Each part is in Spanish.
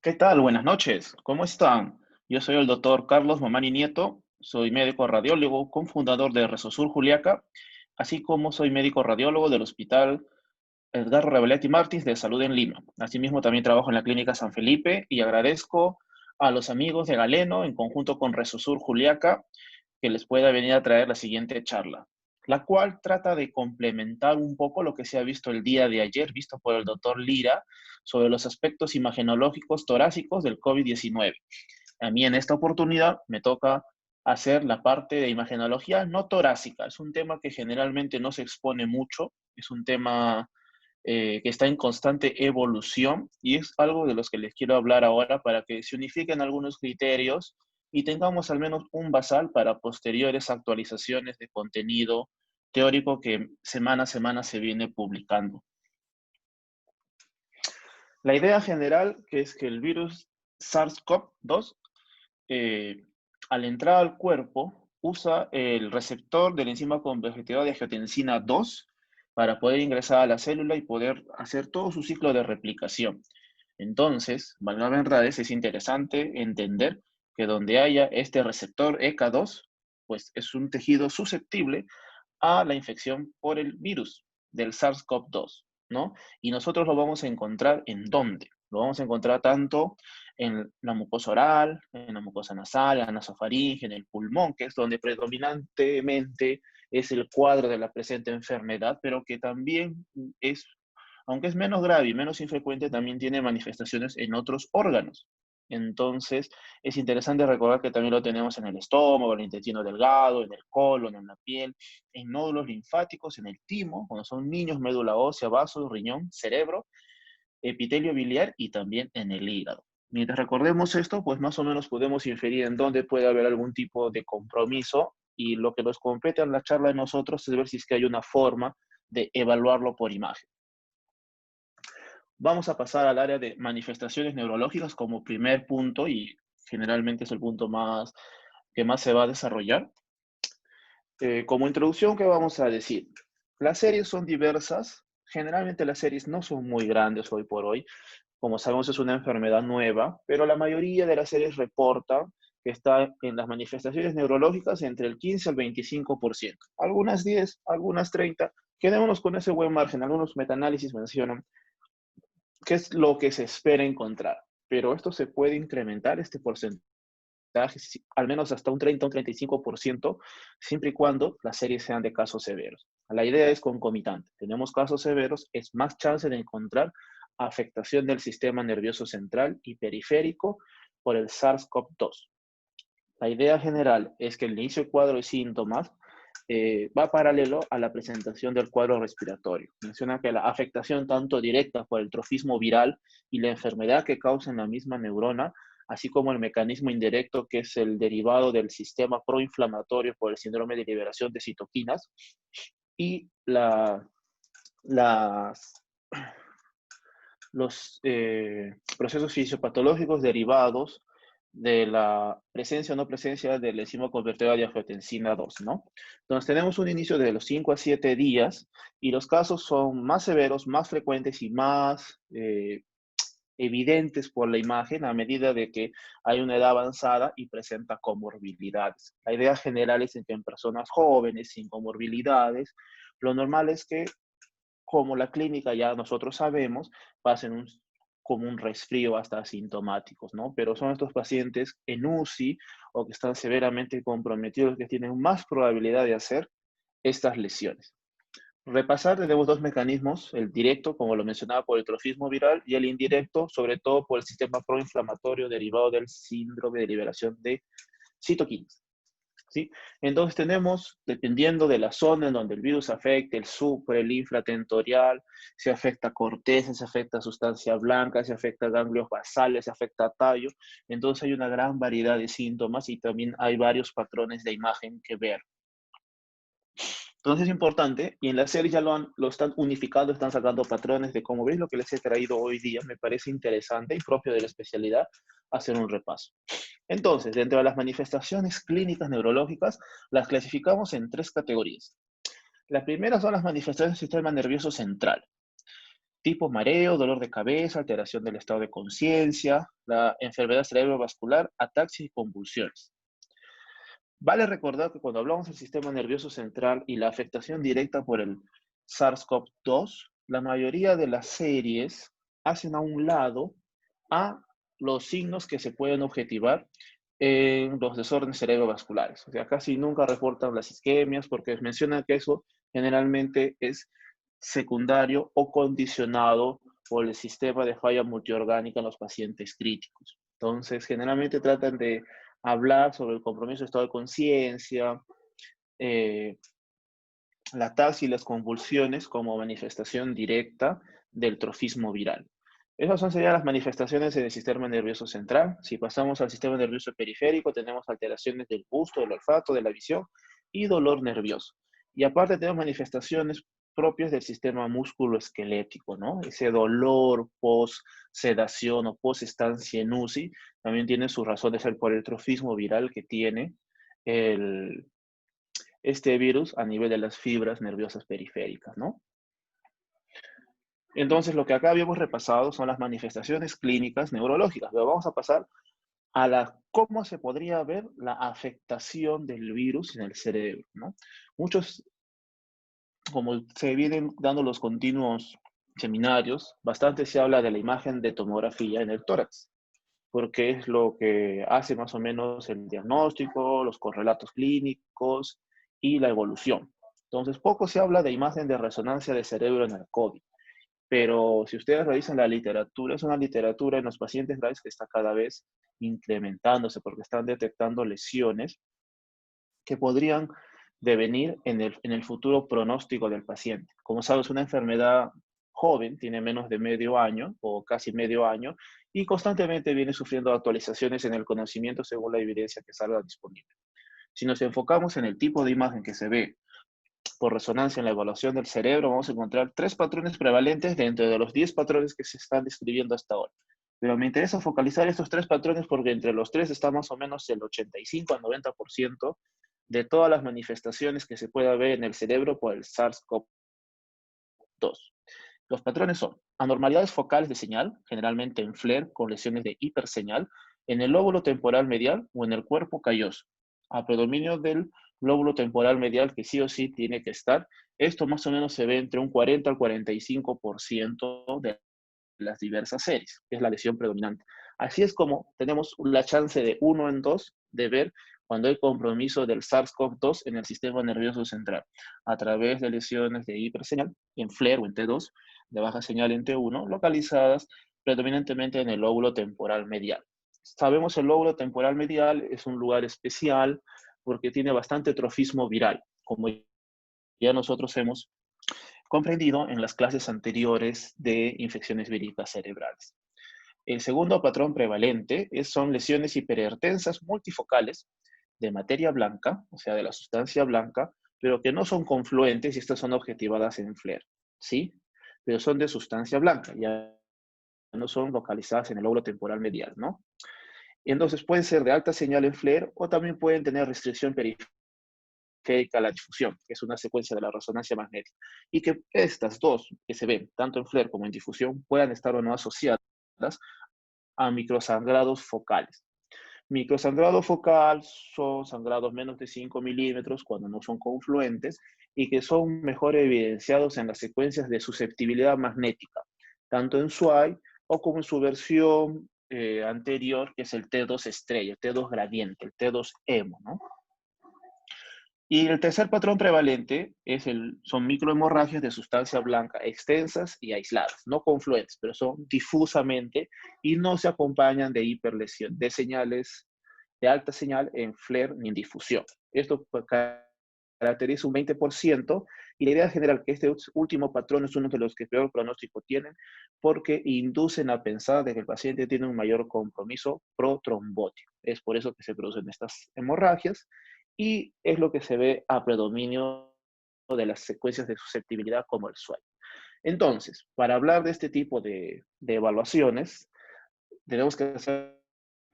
¿Qué tal? Buenas noches. ¿Cómo están? Yo soy el doctor Carlos Mamani Nieto, soy médico radiólogo, cofundador de Resosur Juliaca, así como soy médico radiólogo del Hospital Edgardo Revelletti Martins de Salud en Lima. Asimismo, también trabajo en la Clínica San Felipe y agradezco a los amigos de Galeno, en conjunto con Resosur Juliaca, que les pueda venir a traer la siguiente charla, la cual trata de complementar un poco lo que se ha visto el día de ayer, visto por el doctor Lira, sobre los aspectos imagenológicos torácicos del COVID-19. A mí en esta oportunidad me toca hacer la parte de imagenología no torácica. Es un tema que generalmente no se expone mucho, es un tema que está en constante evolución y es algo de los que les quiero hablar ahora para que se unifiquen algunos criterios y tengamos al menos un basal para posteriores actualizaciones de contenido teórico que semana a semana se viene publicando. La idea general que es que el virus SARS-CoV-2 eh, al entrar al cuerpo, usa el receptor de la enzima convertidora de angiotensina 2 para poder ingresar a la célula y poder hacer todo su ciclo de replicación. Entonces, valga la verdad, es interesante entender que donde haya este receptor ECA2, pues es un tejido susceptible a la infección por el virus del SARS-CoV-2, ¿no? Y nosotros lo vamos a encontrar ¿en dónde? Lo vamos a encontrar tanto en la mucosa oral, en la mucosa nasal, en la nasofaringe, en el pulmón, que es donde predominantemente es el cuadro de la presente enfermedad, pero que también es, aunque es menos grave y menos infrecuente, también tiene manifestaciones en otros órganos. Entonces, es interesante recordar que también lo tenemos en el estómago, en el intestino delgado, en el colon, en la piel, en nódulos linfáticos, en el timo, cuando son niños, médula ósea, vasos, riñón, cerebro, epitelio biliar y también en el hígado. Mientras recordemos esto, pues más o menos podemos inferir en dónde puede haber algún tipo de compromiso y lo que nos compete en la charla de nosotros es ver si es que hay una forma de evaluarlo por imagen. Vamos a pasar al área de manifestaciones neurológicas como primer punto y generalmente es el punto que más se va a desarrollar. Como introducción, ¿qué vamos a decir? Las series son diversas. Generalmente las series no son muy grandes hoy por hoy. Como sabemos, es una enfermedad nueva, pero la mayoría de las series reporta que está en las manifestaciones neurológicas entre el 15 al 25%. Algunas 10, algunas 30. Quedémonos con ese buen margen. Algunos metaanálisis mencionan qué es lo que se espera encontrar. Pero esto se puede incrementar, este porcentaje, al menos hasta un 30 o un 35%, siempre y cuando las series sean de casos severos. La idea es concomitante. Tenemos casos severos, es más chance de encontrar afectación del sistema nervioso central y periférico por el SARS-CoV-2. La idea general es que el inicio del cuadro de síntomas va paralelo a la presentación del cuadro respiratorio. Menciona que la afectación tanto directa por el trofismo viral y la enfermedad que causa en la misma neurona, así como el mecanismo indirecto que es el derivado del sistema proinflamatorio por el síndrome de liberación de citoquinas y las, los procesos fisiopatológicos derivados de la presencia o no presencia del enzima convertidora de angiotensina 2, ¿no? Entonces tenemos un inicio de los 5 a 7 días y los casos son más severos, más frecuentes y más evidentes por la imagen a medida de que hay una edad avanzada y presenta comorbilidades. La idea general es que en personas jóvenes sin comorbilidades, lo normal es que, como la clínica ya nosotros sabemos, pasen como un resfrío hasta asintomáticos, ¿no? Pero son estos pacientes en UCI o que están severamente comprometidos que tienen más probabilidad de hacer estas lesiones. Repasar, tenemos dos mecanismos, el directo, como lo mencionaba, por el trofismo viral, y el indirecto, sobre todo por el sistema proinflamatorio derivado del síndrome de liberación de citoquinas. ¿Sí? Entonces tenemos, dependiendo de la zona en donde el virus afecte, el supra, el infratentorial, se afecta corteza, se afecta sustancia blanca, se afecta ganglios basales, se afecta tallo. Entonces hay una gran variedad de síntomas y también hay varios patrones de imagen que ver. Entonces es importante, y en la serie ya lo están unificando, están sacando patrones de cómo veis lo que les he traído hoy día. Me parece interesante y propio de la especialidad hacer un repaso. Entonces, dentro de las manifestaciones clínicas neurológicas, las clasificamos en tres categorías. La primera son las manifestaciones del sistema nervioso central. tipo mareo, dolor de cabeza, alteración del estado de conciencia, la enfermedad cerebrovascular, ataxia y convulsiones. Vale recordar que cuando hablamos del sistema nervioso central y la afectación directa por el SARS-CoV-2, la mayoría de las series hacen a un lado a los signos que se pueden objetivar en los desórdenes cerebrovasculares. O sea, casi nunca reportan las isquemias porque mencionan que eso generalmente es secundario o condicionado por el sistema de falla multiorgánica en los pacientes críticos. Entonces, generalmente tratan de hablar sobre el compromiso de estado de conciencia, eh, la ataxia y las convulsiones como manifestación directa del trofismo viral. Esas serían las manifestaciones en el sistema nervioso central. Si pasamos al sistema nervioso periférico, tenemos alteraciones del gusto, del olfato, de la visión y dolor nervioso. Y aparte tenemos manifestaciones propias del sistema musculoesquelético, ¿no? Ese dolor post-sedación o post-estancia en UCI también tiene su razón de ser por el trofismo viral que tiene este virus a nivel de las fibras nerviosas periféricas, ¿no? Entonces, lo que acá habíamos repasado son las manifestaciones clínicas neurológicas, pero vamos a pasar a cómo se podría ver la afectación del virus en el cerebro, ¿no? Muchos, como se vienen dando los continuos seminarios, bastante se habla de la imagen de tomografía en el tórax, porque es lo que hace más o menos el diagnóstico, los correlatos clínicos y la evolución. Entonces, poco se habla de imagen de resonancia de cerebro en el COVID, pero si ustedes revisan la literatura, es una literatura en los pacientes graves que está cada vez incrementándose porque están detectando lesiones que podrían devenir en el futuro pronóstico del paciente. Como sabes, una enfermedad joven, tiene menos de medio año o casi medio año, y constantemente viene sufriendo actualizaciones en el conocimiento según la evidencia que salga disponible. Si nos enfocamos en el tipo de imagen que se ve por resonancia en la evaluación del cerebro, vamos a encontrar 3 patrones prevalentes dentro de los 10 patrones que se están describiendo hasta ahora. Pero me interesa focalizar estos 3 patrones porque entre los 3 está más o menos el 85 al 90% de todas las manifestaciones que se pueda ver en el cerebro por el SARS-CoV-2. Los patrones son anormalidades focales de señal, generalmente en FLAIR con lesiones de hiperseñal, en el lóbulo temporal medial o en el cuerpo calloso, a predominio del lóbulo temporal medial que sí o sí tiene que estar. Esto más o menos se ve entre un 40 al 45% de las diversas series, que es la lesión predominante. Así es como tenemos la chance de 1 en 2 de ver cuando hay compromiso del SARS-CoV-2 en el sistema nervioso central, a través de lesiones de hiperseñal, en FLAIR o en T2, de baja señal en T1, localizadas predominantemente en el lóbulo temporal medial. Sabemos el lóbulo temporal medial es un lugar especial porque tiene bastante trofismo viral, como ya nosotros hemos comprendido en las clases anteriores de infecciones víricas cerebrales. El segundo patrón prevalente son lesiones hipertensas multifocales de materia blanca, o sea, de la sustancia blanca, pero que no son confluentes y estas son objetivadas en FLAIR, ¿sí? Pero son de sustancia blanca, ya no son localizadas en el lóbulo temporal medial, ¿no? Y entonces pueden ser de alta señal en FLAIR o también pueden tener restricción periférica a la difusión, que es una secuencia de la resonancia magnética. Y que estas dos que se ven, tanto en FLAIR como en difusión, puedan estar o no asociadas a microsangrados focales. Microsangrado focal son sangrados menos de 5 milímetros cuando no son confluentes y que son mejor evidenciados en las secuencias de susceptibilidad magnética, tanto en SWAI o como en su versión anterior, que es el T2 estrella, el T2 gradiente, el T2 emo, ¿no? Y el tercer patrón prevalente son microhemorragias de sustancia blanca extensas y aisladas, no confluentes, pero son difusamente y no se acompañan de hiperlesión, de señales de alta señal en FLAIR ni en difusión. Esto caracteriza un 20% y la idea general que este último patrón es uno de los que peor pronóstico tienen porque inducen a pensar de que el paciente tiene un mayor compromiso protrombótico. Es por eso que se producen estas hemorragias y es lo que se ve a predominio de las secuencias de susceptibilidad como el SWAI. Entonces, para hablar de este tipo de evaluaciones, tenemos que hacer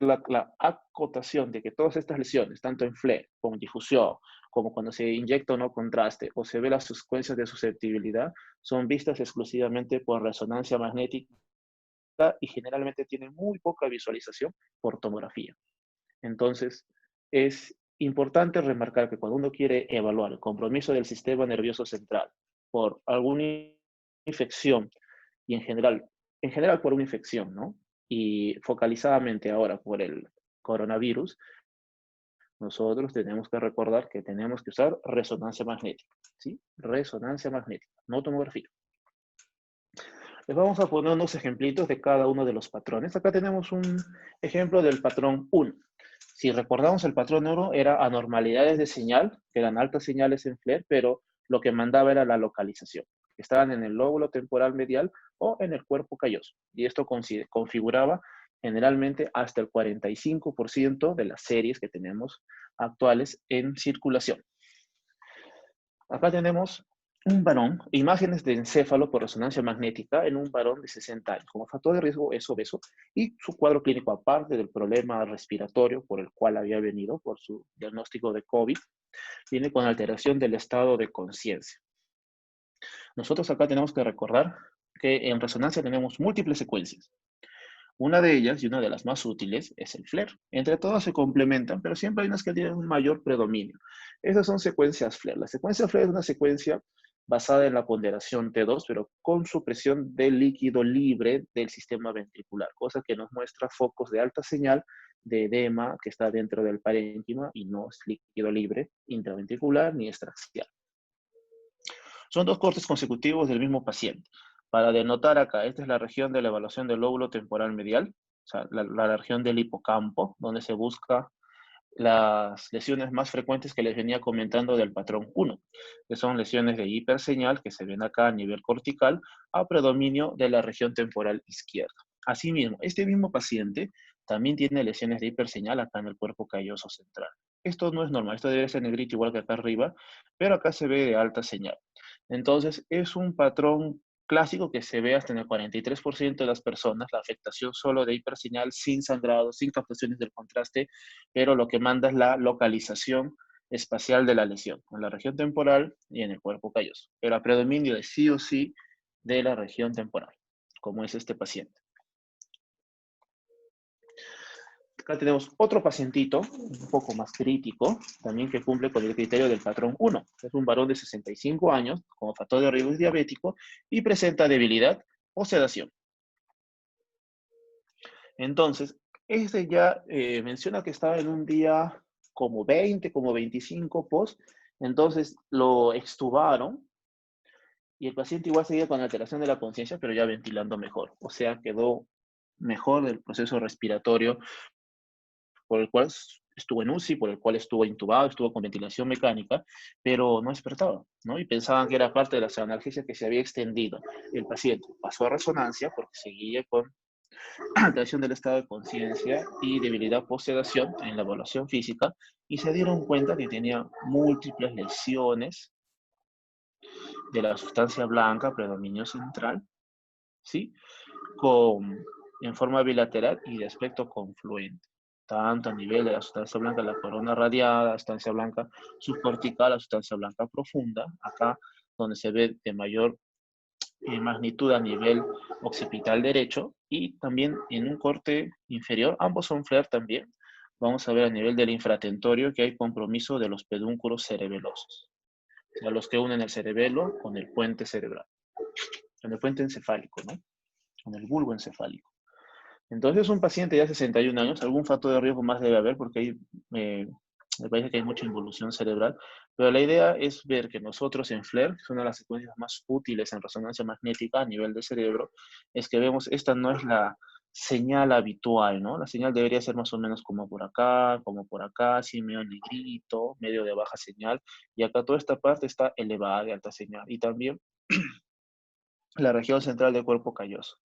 la acotación de que todas estas lesiones, tanto en FLAIR como en difusión como cuando se inyecta o no contraste, o se ve las secuencias de susceptibilidad, son vistas exclusivamente por resonancia magnética y generalmente tienen muy poca visualización por tomografía. Entonces, es importante remarcar que cuando uno quiere evaluar el compromiso del sistema nervioso central por alguna infección, y en general por una infección, ¿no? Y focalizadamente ahora por el coronavirus, nosotros tenemos que recordar que tenemos que usar resonancia magnética, ¿sí? Resonancia magnética, no tomografía. Les vamos a poner unos ejemplitos de cada uno de los patrones. Acá tenemos un ejemplo del patrón 1. Si recordamos, el patrón 1 era anormalidades de señal, que eran altas señales en FLAIR, pero lo que mandaba era la localización. Estaban en el lóbulo temporal medial o en el cuerpo calloso. Y esto configuraba generalmente hasta el 45% de las series que tenemos actuales en circulación. Acá tenemos un varón, imágenes de encéfalo por resonancia magnética en un varón de 60 años. Como factor de riesgo es obeso y su cuadro clínico, aparte del problema respiratorio por el cual había venido por su diagnóstico de COVID, viene con alteración del estado de conciencia. Nosotros acá tenemos que recordar que en resonancia tenemos múltiples secuencias. Una de ellas, y una de las más útiles, es el FLAIR. Entre todas se complementan, pero siempre hay unas que tienen un mayor predominio. Esas son secuencias FLAIR. La secuencia FLAIR es una secuencia basada en la ponderación T2, pero con supresión del líquido libre del sistema ventricular, cosa que nos muestra focos de alta señal de edema que está dentro del parénquima y no es líquido libre intraventricular ni extraxial. Son dos cortes consecutivos del mismo paciente. Para denotar acá, esta es la región de la evaluación del lóbulo temporal medial, o sea, la región del hipocampo, donde se busca las lesiones más frecuentes que les venía comentando del patrón 1, que son lesiones de hiperseñal que se ven acá a nivel cortical, a predominio de la región temporal izquierda. Asimismo, este mismo paciente también tiene lesiones de hiperseñal acá en el cuerpo calloso central. Esto no es normal, esto debe ser negrito igual que acá arriba, pero acá se ve de alta señal. Entonces, es un patrón clásico que se ve hasta en el 43% de las personas, la afectación solo de hiperseñal, sin sangrado, sin captaciones del contraste, pero lo que manda es la localización espacial de la lesión, en la región temporal y en el cuerpo calloso. Pero a predominio de sí o sí de la región temporal, como es este paciente. Acá tenemos otro pacientito, un poco más crítico, también que cumple con el criterio del patrón 1. Es un varón de 65 años, como factor de riesgo diabético, y presenta debilidad o sedación. Entonces, este ya menciona que estaba en un día como 20, como 25 post, entonces lo extubaron y el paciente igual seguía con alteración de la conciencia, pero ya ventilando mejor. O sea, quedó mejor del proceso respiratorio por el cual estuvo en UCI, por el cual estuvo intubado, estuvo con ventilación mecánica, pero no despertaba, ¿no? Y pensaban que era parte de la analgesia que se había extendido. El paciente pasó a resonancia porque seguía con alteración del estado de conciencia y debilidad post-sedación en la evaluación física y se dieron cuenta que tenía múltiples lesiones de la sustancia blanca, predominio central, ¿sí? En forma bilateral y de aspecto confluente, tanto a nivel de la sustancia blanca, la corona radiada, la sustancia blanca subcortical, la sustancia blanca profunda, acá donde se ve de mayor magnitud a nivel occipital derecho y también en un corte inferior, ambos son FLAIR también, vamos a ver a nivel del infratentorio que hay compromiso de los pedúnculos cerebelosos, o sea, los que unen el cerebelo con el puente cerebral, con el puente encefálico, ¿no? Con el bulbo encefálico. Entonces, un paciente de 61 años, algún factor de riesgo más debe haber porque hay, me parece que hay mucha involución cerebral, pero la idea es ver que nosotros en FLAIR, que es una de las secuencias más útiles en resonancia magnética a nivel de cerebro, es que vemos, esta no es la señal habitual, ¿no? La señal debería ser más o menos como por acá, así medio negrito, medio de baja señal, y acá toda esta parte está elevada de alta señal, y también la región central del cuerpo calloso.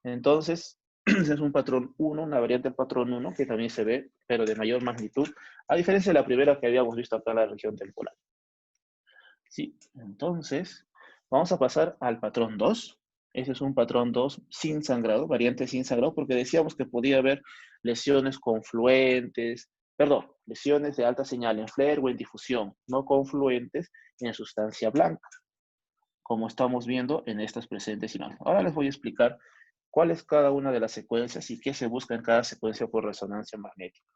Entonces, ese es un patrón 1, una variante del patrón 1 que también se ve, pero de mayor magnitud, a diferencia de la primera que habíamos visto acá en la región temporal. Sí, entonces, vamos a pasar al patrón 2. Ese es un patrón 2 sin sangrado, variante sin sangrado, porque decíamos que podía haber lesiones confluentes, perdón, lesiones de alta señal en flare o en difusión, no confluentes en sustancia blanca, como estamos viendo en estas presentes imágenes. Ahora les voy a explicar cuál es cada una de las secuencias y qué se busca en cada secuencia por resonancia magnética.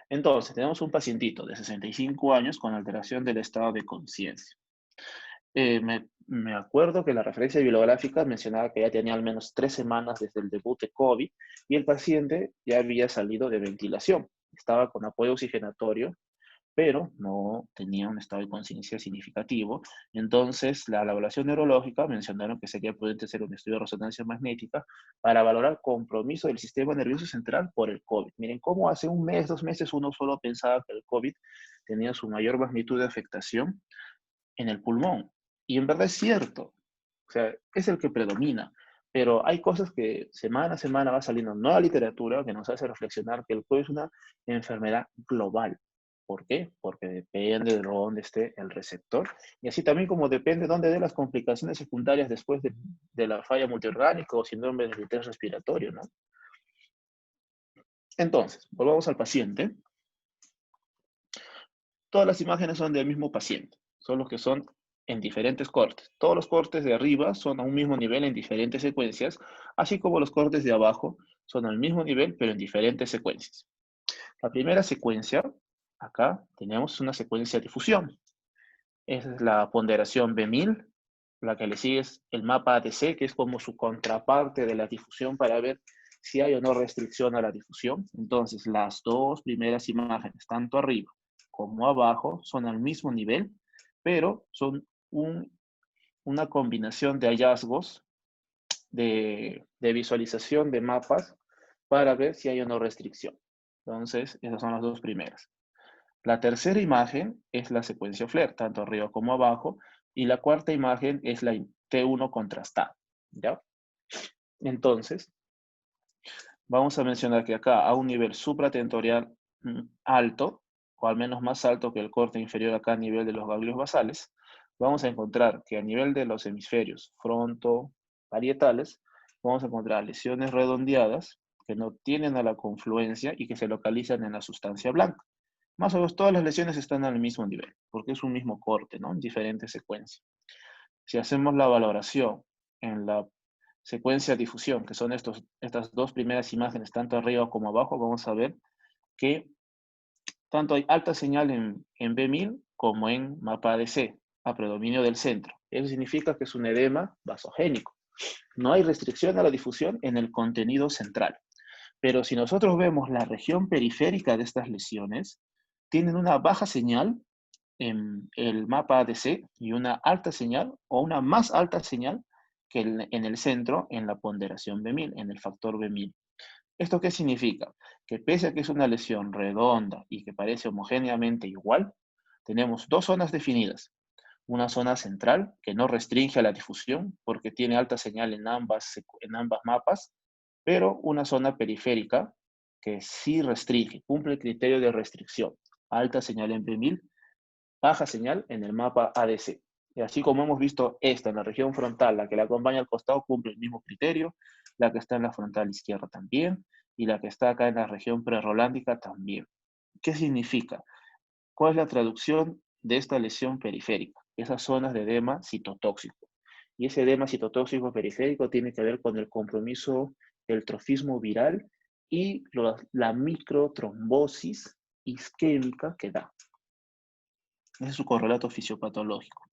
Entonces, tenemos un pacientito de 65 años con alteración del estado de conciencia. Me acuerdo que la referencia bibliográfica mencionaba que ya tenía al menos 3 semanas desde el debut de COVID y el paciente ya había salido de ventilación. Estaba con apoyo oxigenatorio, pero no tenía un estado de conciencia significativo. Entonces, la evaluación neurológica mencionaron que sería prudente hacer un estudio de resonancia magnética para valorar compromiso del sistema nervioso central por el COVID. Miren cómo hace un mes, 2 meses, uno solo pensaba que el COVID tenía su mayor magnitud de afectación en el pulmón. Y en verdad es cierto, o sea, es el que predomina. Pero hay cosas que semana a semana va saliendo nueva literatura que nos hace reflexionar que el COVID es una enfermedad global. ¿Por qué? Porque depende de dónde esté el receptor. Y así también como depende de dónde dé las complicaciones secundarias después de la falla multiorgánica o síndrome del estrés respiratorio, ¿no? Entonces, volvamos al paciente. Todas las imágenes son del mismo paciente, solo que son en diferentes cortes. Todos los cortes de arriba son a un mismo nivel en diferentes secuencias, así como los cortes de abajo son al mismo nivel, pero en diferentes secuencias. La primera secuencia, acá tenemos una secuencia de difusión. Esa es la ponderación B1000, la que le sigue es el mapa ATC, que es como su contraparte de la difusión para ver si hay o no restricción a la difusión. Entonces, las dos primeras imágenes, tanto arriba como abajo, son al mismo nivel, pero son una combinación de hallazgos de visualización de mapas para ver si hay o no restricción. Entonces, esas son las dos primeras. La tercera imagen es la secuencia FLAIR, tanto arriba como abajo, y la cuarta imagen es la T1 contrastada, ¿ya? Entonces, vamos a mencionar que acá a un nivel supratentorial alto, o al menos más alto que el corte inferior acá a nivel de los ganglios basales, vamos a encontrar que a nivel de los hemisferios fronto-parietales, vamos a encontrar lesiones redondeadas que no tienen a la confluencia y que se localizan en la sustancia blanca. Más o menos todas las lesiones están al mismo nivel, porque es un mismo corte, ¿no? En diferentes secuencias. Si hacemos la valoración en la secuencia de difusión, que son estas dos primeras imágenes, tanto arriba como abajo, vamos a ver que tanto hay alta señal en B1000 como en mapa ADC, a predominio del centro. Eso significa que es un edema vasogénico. No hay restricción a la difusión en el contenido central. Pero si nosotros vemos la región periférica de estas lesiones, tienen una baja señal en el mapa ADC y una alta señal o una más alta señal que en el centro en la ponderación B1000, en el factor B1000. ¿Esto qué significa? Que pese a que es una lesión redonda y que parece homogéneamente igual, tenemos dos zonas definidas. Una zona central que no restringe a la difusión porque tiene alta señal en ambas mapas, pero una zona periférica que sí restringe, cumple el criterio de restricción. Alta señal en B1000, baja señal en el mapa ADC. Y así como hemos visto esta en la región frontal, la que la acompaña al costado cumple el mismo criterio, la que está en la frontal izquierda también, y la que está acá en la región prerolándica también. ¿Qué significa? ¿Cuál es la traducción de esta lesión periférica? Esas zonas de edema citotóxico. Y ese edema citotóxico periférico tiene que ver con el compromiso del trofismo viral y la microtrombosis isquémica que da. Ese es su correlato fisiopatológico.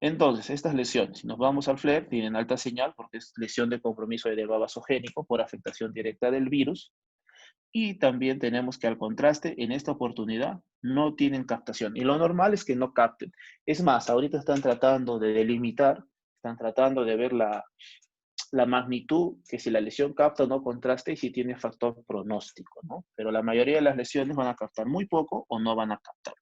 Entonces, estas lesiones, si nos vamos al FLAIR, tienen alta señal porque es lesión de compromiso de edema vasogénico por afectación directa del virus. Y también tenemos que al contraste, en esta oportunidad, no tienen captación. Y lo normal es que no capten. Es más, ahorita están tratando de delimitar, están tratando de ver la magnitud, que si la lesión capta o no contraste y si tiene factor pronóstico, ¿no? Pero la mayoría de las lesiones van a captar muy poco o no van a captar.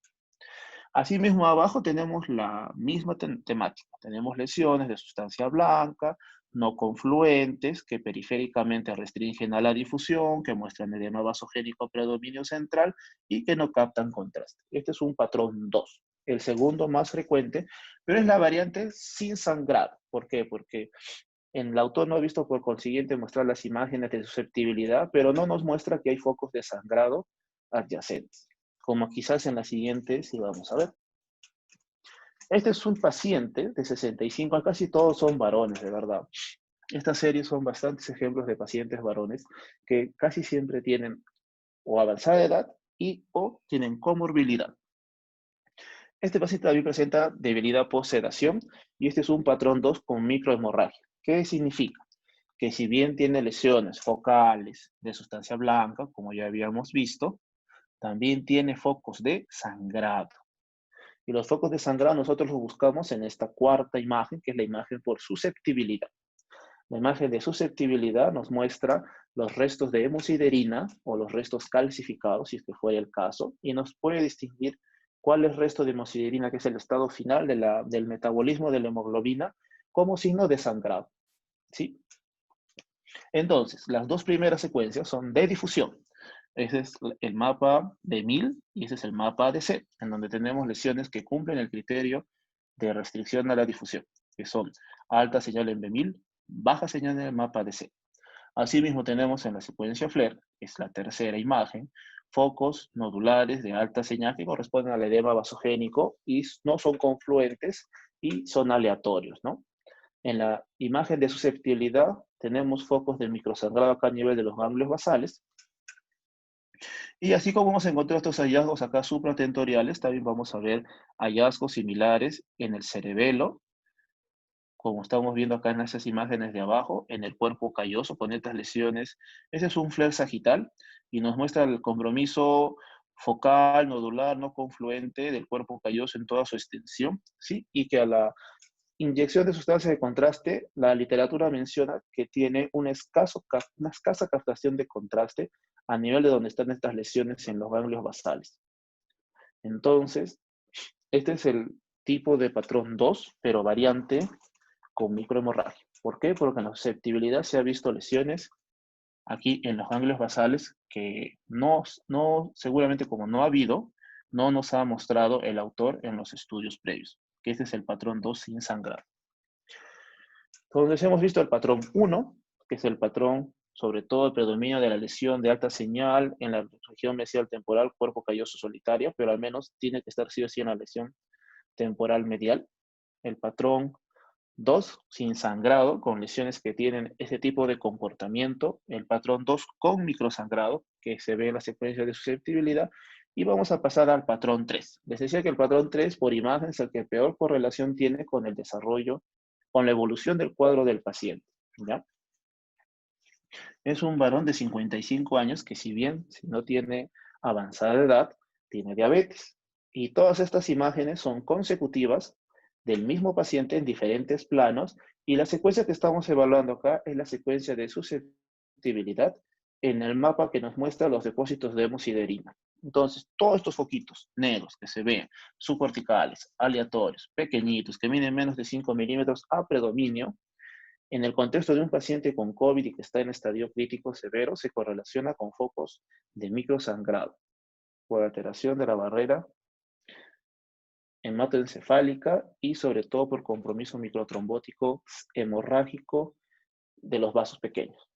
Asimismo, abajo tenemos la misma temática. Tenemos lesiones de sustancia blanca, no confluentes, que periféricamente restringen a la difusión, que muestran edema vasogénico a predominio central y que no captan contraste. Este es un patrón 2, el segundo más frecuente, pero es la variante sin sangrado. ¿Por qué? Porque El autor no ha visto por consiguiente mostrar las imágenes de susceptibilidad, pero no nos muestra que hay focos de sangrado adyacentes, como quizás en la siguiente sí vamos a ver. Este es un paciente de 65 años, casi todos son varones, de verdad. Esta serie son bastantes ejemplos de pacientes varones que casi siempre tienen o avanzada edad y o tienen comorbilidad. Este paciente también presenta debilidad post-sedación y este es un patrón 2 con microhemorragia. ¿Qué significa? Que si bien tiene lesiones focales de sustancia blanca, como ya habíamos visto, también tiene focos de sangrado. Y los focos de sangrado nosotros los buscamos en esta cuarta imagen, que es la imagen por susceptibilidad. La imagen de susceptibilidad nos muestra los restos de hemosiderina o los restos calcificados, si es que fuera el caso, y nos puede distinguir cuál es el resto de hemosiderina, que es el estado final del metabolismo de la hemoglobina, como signo de sangrado. ¿Sí? Entonces, las dos primeras secuencias son de difusión. Ese es el mapa de Mill y ese es el mapa de C, en donde tenemos lesiones que cumplen el criterio de restricción a la difusión, que son alta señal en B1000, baja señal en el mapa de C. Asimismo tenemos en la secuencia FLAIR, que es la tercera imagen, focos nodulares de alta señal que corresponden al edema vasogénico y no son confluentes y son aleatorios, ¿no? En la imagen de susceptibilidad tenemos focos de microsangrado acá a nivel de los ganglios basales. Y así como hemos encontrado estos hallazgos acá supratentoriales, también vamos a ver hallazgos similares en el cerebelo, como estamos viendo acá en esas imágenes de abajo, en el cuerpo calloso con estas lesiones. Ese es un FLAIR sagital y nos muestra el compromiso focal, nodular, no confluente del cuerpo calloso en toda su extensión, ¿sí? Y que a la inyección de sustancias de contraste, la literatura menciona que tiene una escasa captación de contraste a nivel de donde están estas lesiones en los ganglios basales. Entonces, este es el tipo de patrón 2, pero variante con microhemorragia. ¿Por qué? Porque en la susceptibilidad se ha visto lesiones aquí en los ganglios basales que seguramente como no ha habido, no nos ha mostrado el autor en los estudios previos, que este es el patrón 2 sin sangrar. Entonces hemos visto el patrón 1, que es el patrón sobre todo el predominio de la lesión de alta señal en la región mesial temporal, cuerpo calloso solitario, pero al menos tiene que estar sí o sí en la lesión temporal medial. El patrón 2, sin sangrado, con lesiones que tienen ese tipo de comportamiento. El patrón 2 con microsangrado, que se ve en la secuencia de susceptibilidad. Y vamos a pasar al patrón 3. Les decía que el patrón 3, por imagen, es el que peor correlación tiene con el desarrollo, con la evolución del cuadro del paciente, ¿ya? Es un varón de 55 años que si bien si no tiene avanzada edad, tiene diabetes. Y todas estas imágenes son consecutivas del mismo paciente en diferentes planos y la secuencia que estamos evaluando acá es la secuencia de susceptibilidad en el mapa que nos muestra los depósitos de hemosiderina. Entonces, todos estos foquitos negros que se ven, subcorticales, aleatorios, pequeñitos, que miden menos de 5 milímetros a predominio, en el contexto de un paciente con COVID y que está en estadio crítico severo, se correlaciona con focos de microsangrado por alteración de la barrera hematoencefálica y sobre todo por compromiso microtrombótico hemorrágico de los vasos pequeños.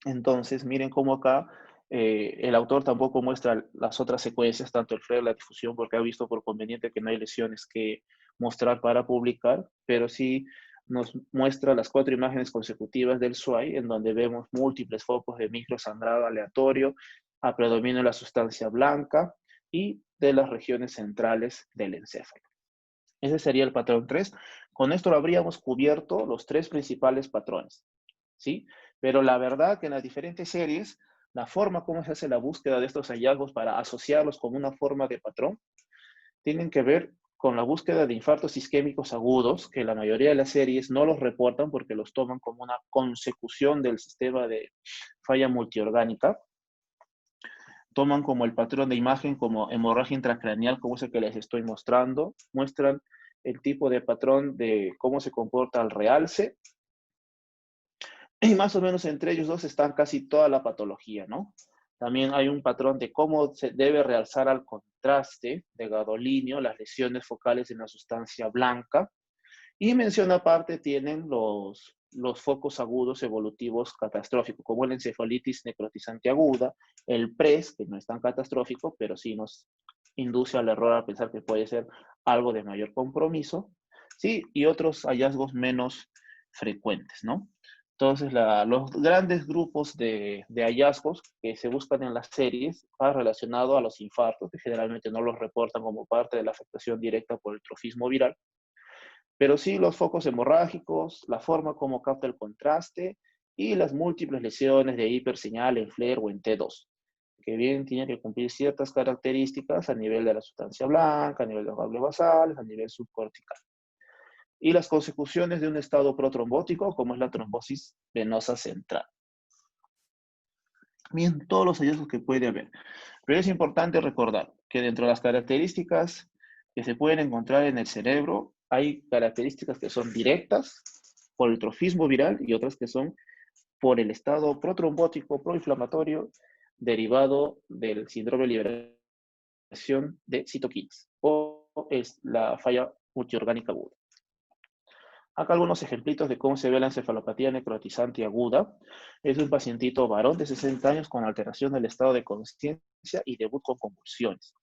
Entonces, miren cómo acá el autor tampoco muestra las otras secuencias, tanto el FLAIR, la difusión, porque ha visto por conveniente que no hay lesiones que mostrar para publicar, pero sí nos muestra las 4 imágenes consecutivas del SWAI, en donde vemos múltiples focos de microsangrado aleatorio, a predominio la sustancia blanca y de las regiones centrales del encéfalo. Ese sería el patrón 3. Con esto lo habríamos cubierto los 3 principales patrones, ¿sí? Pero la verdad que en las diferentes series, la forma como se hace la búsqueda de estos hallazgos para asociarlos con una forma de patrón, tienen que ver con la búsqueda de infartos isquémicos agudos, que la mayoría de las series no los reportan porque los toman como una consecución del sistema de falla multiorgánica. Toman como el patrón de imagen como hemorragia intracraneal, como es el que les estoy mostrando. Muestran el tipo de patrón de cómo se comporta el realce. Y más o menos entre ellos dos están casi toda la patología, ¿no? También hay un patrón de cómo se debe realzar al contraste de gadolinio las lesiones focales en la sustancia blanca Y mención aparte tienen los focos agudos evolutivos catastróficos, como la encefalitis necrotizante aguda, el PRES, que no es tan catastrófico, pero sí nos induce al error a pensar que puede ser algo de mayor compromiso, ¿sí? Y otros hallazgos menos frecuentes, ¿no? Entonces, los grandes grupos de hallazgos que se buscan en las series van relacionados a los infartos, que generalmente no los reportan como parte de la afectación directa por el trofismo viral, pero sí los focos hemorrágicos, la forma como capta el contraste y las múltiples lesiones de hiperseñal en FLAIR o en T2, que bien tienen que cumplir ciertas características a nivel de la sustancia blanca, a nivel de los ganglios basales, a nivel subcortical. Y las consecuciones de un estado protrombótico, como es la trombosis venosa central. Bien, todos los hallazgos que puede haber. Pero es importante recordar que dentro de las características que se pueden encontrar en el cerebro, hay características que son directas por el trofismo viral y otras que son por el estado protrombótico proinflamatorio derivado del síndrome de liberación de citoquinas o es la falla multiorgánica aguda. Acá algunos ejemplitos de cómo se ve la encefalopatía necrotizante aguda. Es un pacientito varón de 60 años con alteración del estado de conciencia y debut con convulsiones.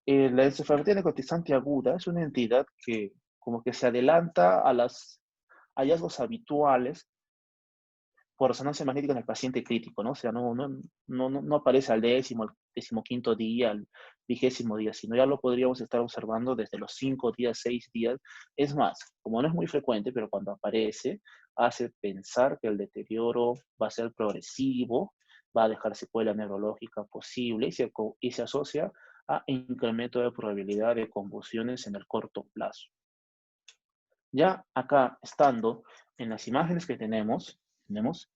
La encefalopatía necrotizante aguda es una entidad que como que se adelanta a los hallazgos habituales por resonancia magnética en el paciente crítico, ¿no? O sea, no aparece al décimo, al 15º día, al 20º día, sino ya lo podríamos estar observando desde los 5 días, 6 días. Es más, como no es muy frecuente, pero cuando aparece, hace pensar que el deterioro va a ser progresivo, va a dejar secuela neurológica posible y se asocia a incremento de probabilidad de convulsiones en el corto plazo. Ya acá, estando en las imágenes que tenemos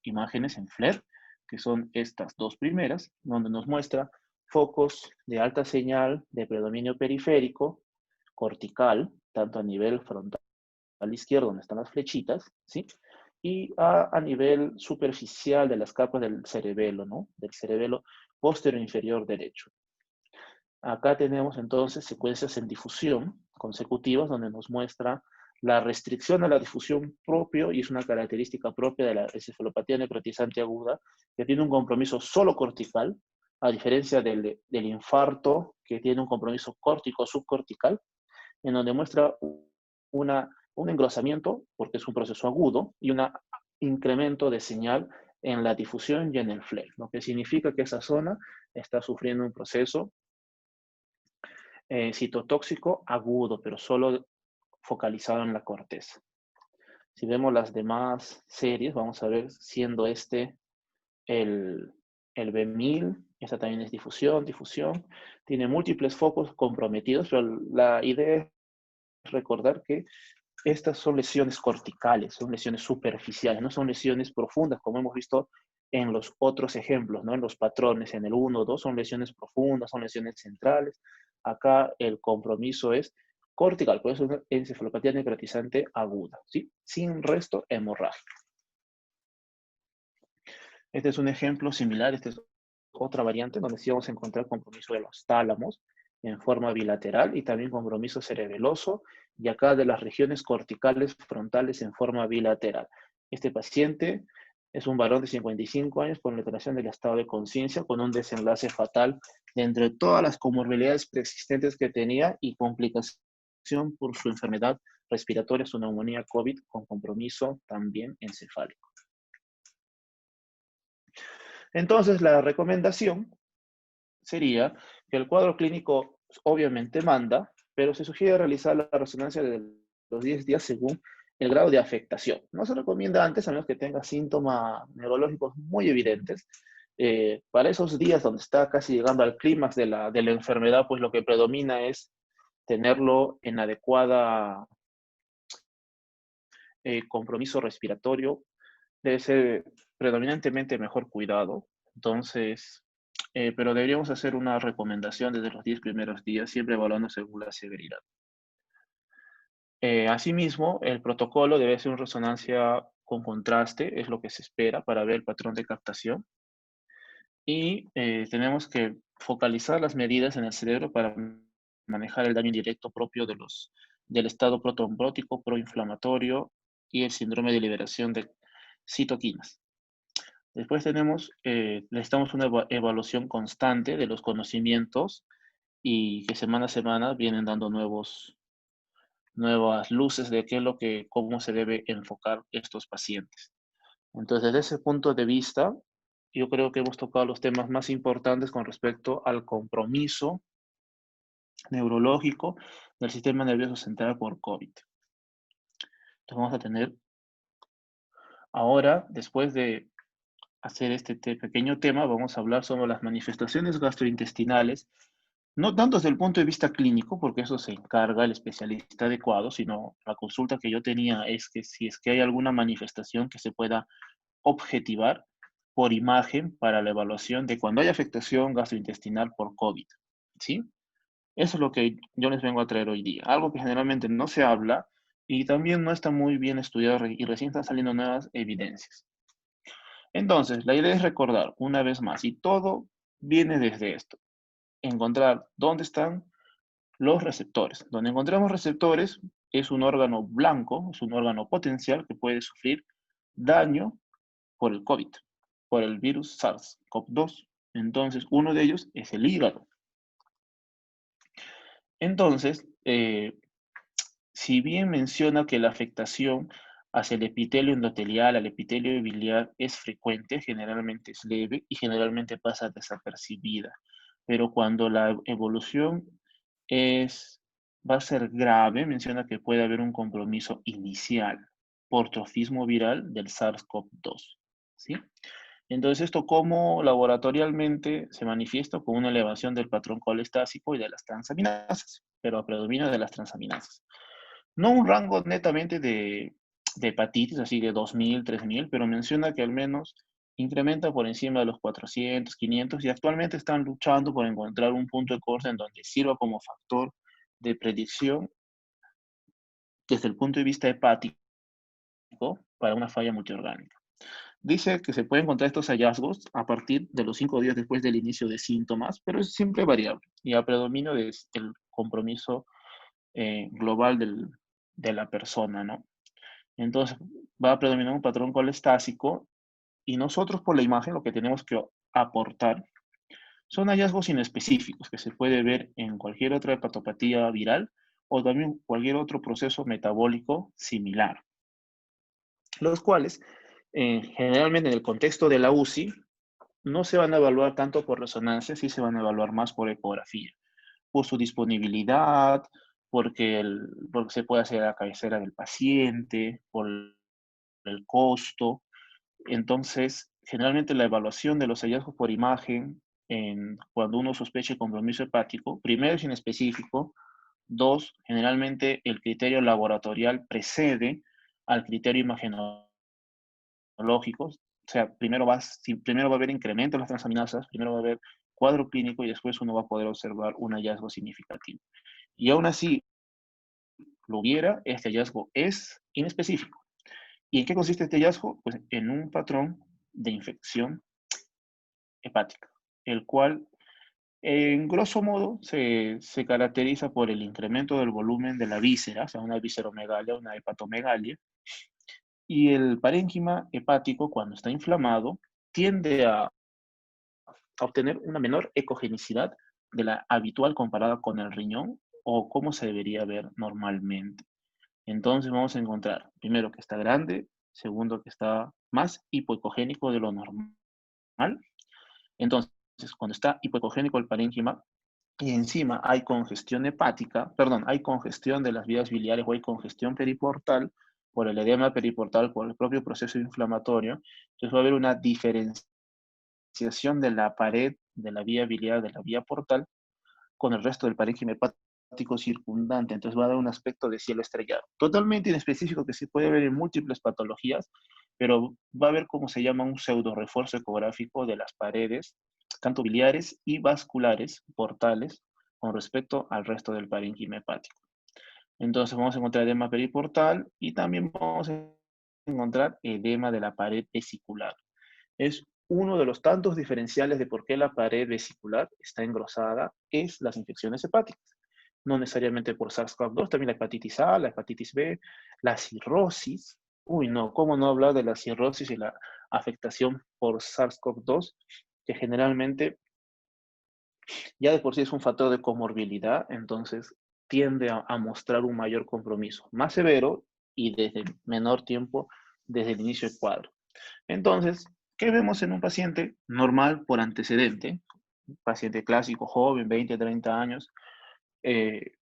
imágenes en FLAIR, que son estas dos primeras, donde nos muestra focos de alta señal de predominio periférico, cortical, tanto a nivel frontal izquierdo, donde están las flechitas, ¿sí? Y a nivel superficial de las capas del cerebelo, ¿no? Del cerebelo posterior inferior derecho. Acá tenemos entonces secuencias en difusión consecutivas donde nos muestra la restricción a la difusión propio y es una característica propia de la encefalopatía necrotizante aguda que tiene un compromiso solo cortical, a diferencia del infarto que tiene un compromiso córtico-subcortical, en donde muestra un engrosamiento, porque es un proceso agudo, y un incremento de señal en la difusión y en el FLAIR, lo que significa que esa zona está sufriendo un proceso citotóxico agudo, pero solo focalizado en la corteza. Si vemos las demás series, vamos a ver siendo este el B1000, esta también es difusión, tiene múltiples focos comprometidos, pero la idea es recordar que estas son lesiones corticales, son lesiones superficiales, no son lesiones profundas, como hemos visto en los otros ejemplos, ¿no? En los patrones, en el 1 o 2 son lesiones profundas, son lesiones centrales. Acá el compromiso es cortical, por eso es encefalopatía necrotizante aguda, ¿sí? Sin resto hemorrágico. Este es un ejemplo similar, esta es otra variante donde sí vamos a encontrar compromiso de los tálamos en forma bilateral y también compromiso cerebeloso y acá de las regiones corticales frontales en forma bilateral. Este paciente es un varón de 55 años con alteración del estado de conciencia con un desenlace fatal de entre todas las comorbilidades preexistentes que tenía y complicación por su enfermedad respiratoria, su neumonía COVID con compromiso también encefálico. Entonces, la recomendación sería que el cuadro clínico obviamente manda, pero se sugiere realizar la resonancia de los 10 días según el grado de afectación. No se recomienda antes, a menos que tenga síntomas neurológicos muy evidentes. Para esos días donde está casi llegando al clímax de la enfermedad, pues lo que predomina es tenerlo en adecuada compromiso respiratorio, debe ser predominantemente mejor cuidado. Entonces, pero deberíamos hacer una recomendación desde los 10 primeros días, siempre evaluando según la severidad. Asimismo, el protocolo debe ser una resonancia con contraste, es lo que se espera para ver el patrón de captación. Y tenemos que focalizar las medidas en el cerebro para manejar el daño indirecto propio de del estado protrombótico, proinflamatorio y el síndrome de liberación de citoquinas. Después necesitamos una evaluación constante de los conocimientos y que semana a semana vienen dando nuevas luces de cómo se debe enfocar estos pacientes. Entonces, desde ese punto de vista, yo creo que hemos tocado los temas más importantes con respecto al compromiso neurológico del sistema nervioso central por COVID. Entonces, vamos a tener ahora, después de hacer este pequeño tema, vamos a hablar sobre las manifestaciones gastrointestinales, no tanto desde el punto de vista clínico, porque eso se encarga el especialista adecuado, sino la consulta que yo tenía es que si es que hay alguna manifestación que se pueda objetivar por imagen para la evaluación de cuando hay afectación gastrointestinal por COVID, ¿sí? Eso es lo que yo les vengo a traer hoy día, algo que generalmente no se habla y también no está muy bien estudiado y recién están saliendo nuevas evidencias. Entonces, la idea es recordar una vez más, y todo viene desde esto, encontrar dónde están los receptores. Donde encontramos receptores es un órgano blanco, es un órgano potencial que puede sufrir daño por el COVID, por el virus SARS-CoV-2. Entonces, uno de ellos es el hígado. Entonces, si bien menciona que la afectación hacia el epitelio endotelial, al epitelio biliar, es frecuente, generalmente es leve y generalmente pasa desapercibida. Pero cuando la evolución va a ser grave, menciona que puede haber un compromiso inicial por trofismo viral del SARS-CoV-2. ¿Sí? Entonces, esto como laboratorialmente se manifiesta con una elevación del patrón colestásico y de las transaminasas, pero a predominio de las transaminasas. No un rango netamente de hepatitis, así de 2000, 3000, pero menciona que al menos incrementa por encima de los 400, 500 y actualmente están luchando por encontrar un punto de corte en donde sirva como factor de predicción desde el punto de vista hepático para una falla multiorgánica. Dice que se pueden encontrar estos hallazgos a partir de los 5 días después del inicio de síntomas, pero es siempre variable y a predominio del compromiso global de la persona, ¿no? Entonces va a predominar un patrón colestásico y nosotros por la imagen lo que tenemos que aportar son hallazgos inespecíficos que se puede ver en cualquier otra hepatopatía viral o también cualquier otro proceso metabólico similar, los cuales generalmente en el contexto de la UCI no se van a evaluar tanto por resonancia, sí se van a evaluar más por ecografía, por su disponibilidad, porque se puede hacer a la cabecera del paciente, por el costo. Entonces, generalmente la evaluación de los hallazgos por imagen, cuando uno sospecha compromiso hepático, primero es inespecífico, dos, generalmente el criterio laboratorial precede al criterio imagenológico, o sea, primero va a haber incremento en las transaminasas, primero va a haber cuadro clínico y después uno va a poder observar un hallazgo significativo. Y aún así, lo hubiera, este hallazgo es inespecífico. ¿Y en qué consiste este hallazgo? Pues en un patrón de infección hepática, el cual en grosso modo se caracteriza por el incremento del volumen de la víscera, o sea, una visceromegalia, una hepatomegalia, y el parénquima hepático, cuando está inflamado, tiende a obtener una menor ecogenicidad de la habitual comparada con el riñón o como se debería ver normalmente. Entonces vamos a encontrar, primero, que está grande, segundo, que está más hipoecogénico de lo normal. Entonces, cuando está hipoecogénico el parénquima y encima hay congestión hepática, perdón, hay congestión de las vías biliares o hay congestión periportal por el edema periportal, por el propio proceso inflamatorio, entonces va a haber una diferenciación de la pared de la vía biliar, de la vía portal, con el resto del parénquima hepático circundante. Entonces va a dar un aspecto de cielo estrellado. Totalmente inespecífico que se puede ver en múltiples patologías, pero va a haber como se llama un pseudo refuerzo ecográfico de las paredes, tanto biliares y vasculares, portales, con respecto al resto del parénquima hepático. Entonces vamos a encontrar edema periportal y también vamos a encontrar edema de la pared vesicular. Es uno de los tantos diferenciales de por qué la pared vesicular está engrosada, es las infecciones hepáticas. no necesariamente por SARS-CoV-2, también la hepatitis A, la hepatitis B, la cirrosis. Uy, no, ¿cómo no hablar de la cirrosis y la afectación por SARS-CoV-2? Que generalmente ya de por sí es un factor de comorbilidad, entonces tiende a mostrar un mayor compromiso, más severo y desde menor tiempo desde el inicio del cuadro. Entonces, ¿qué vemos en un paciente normal por antecedente? Un paciente clásico, joven, 20, 30 años.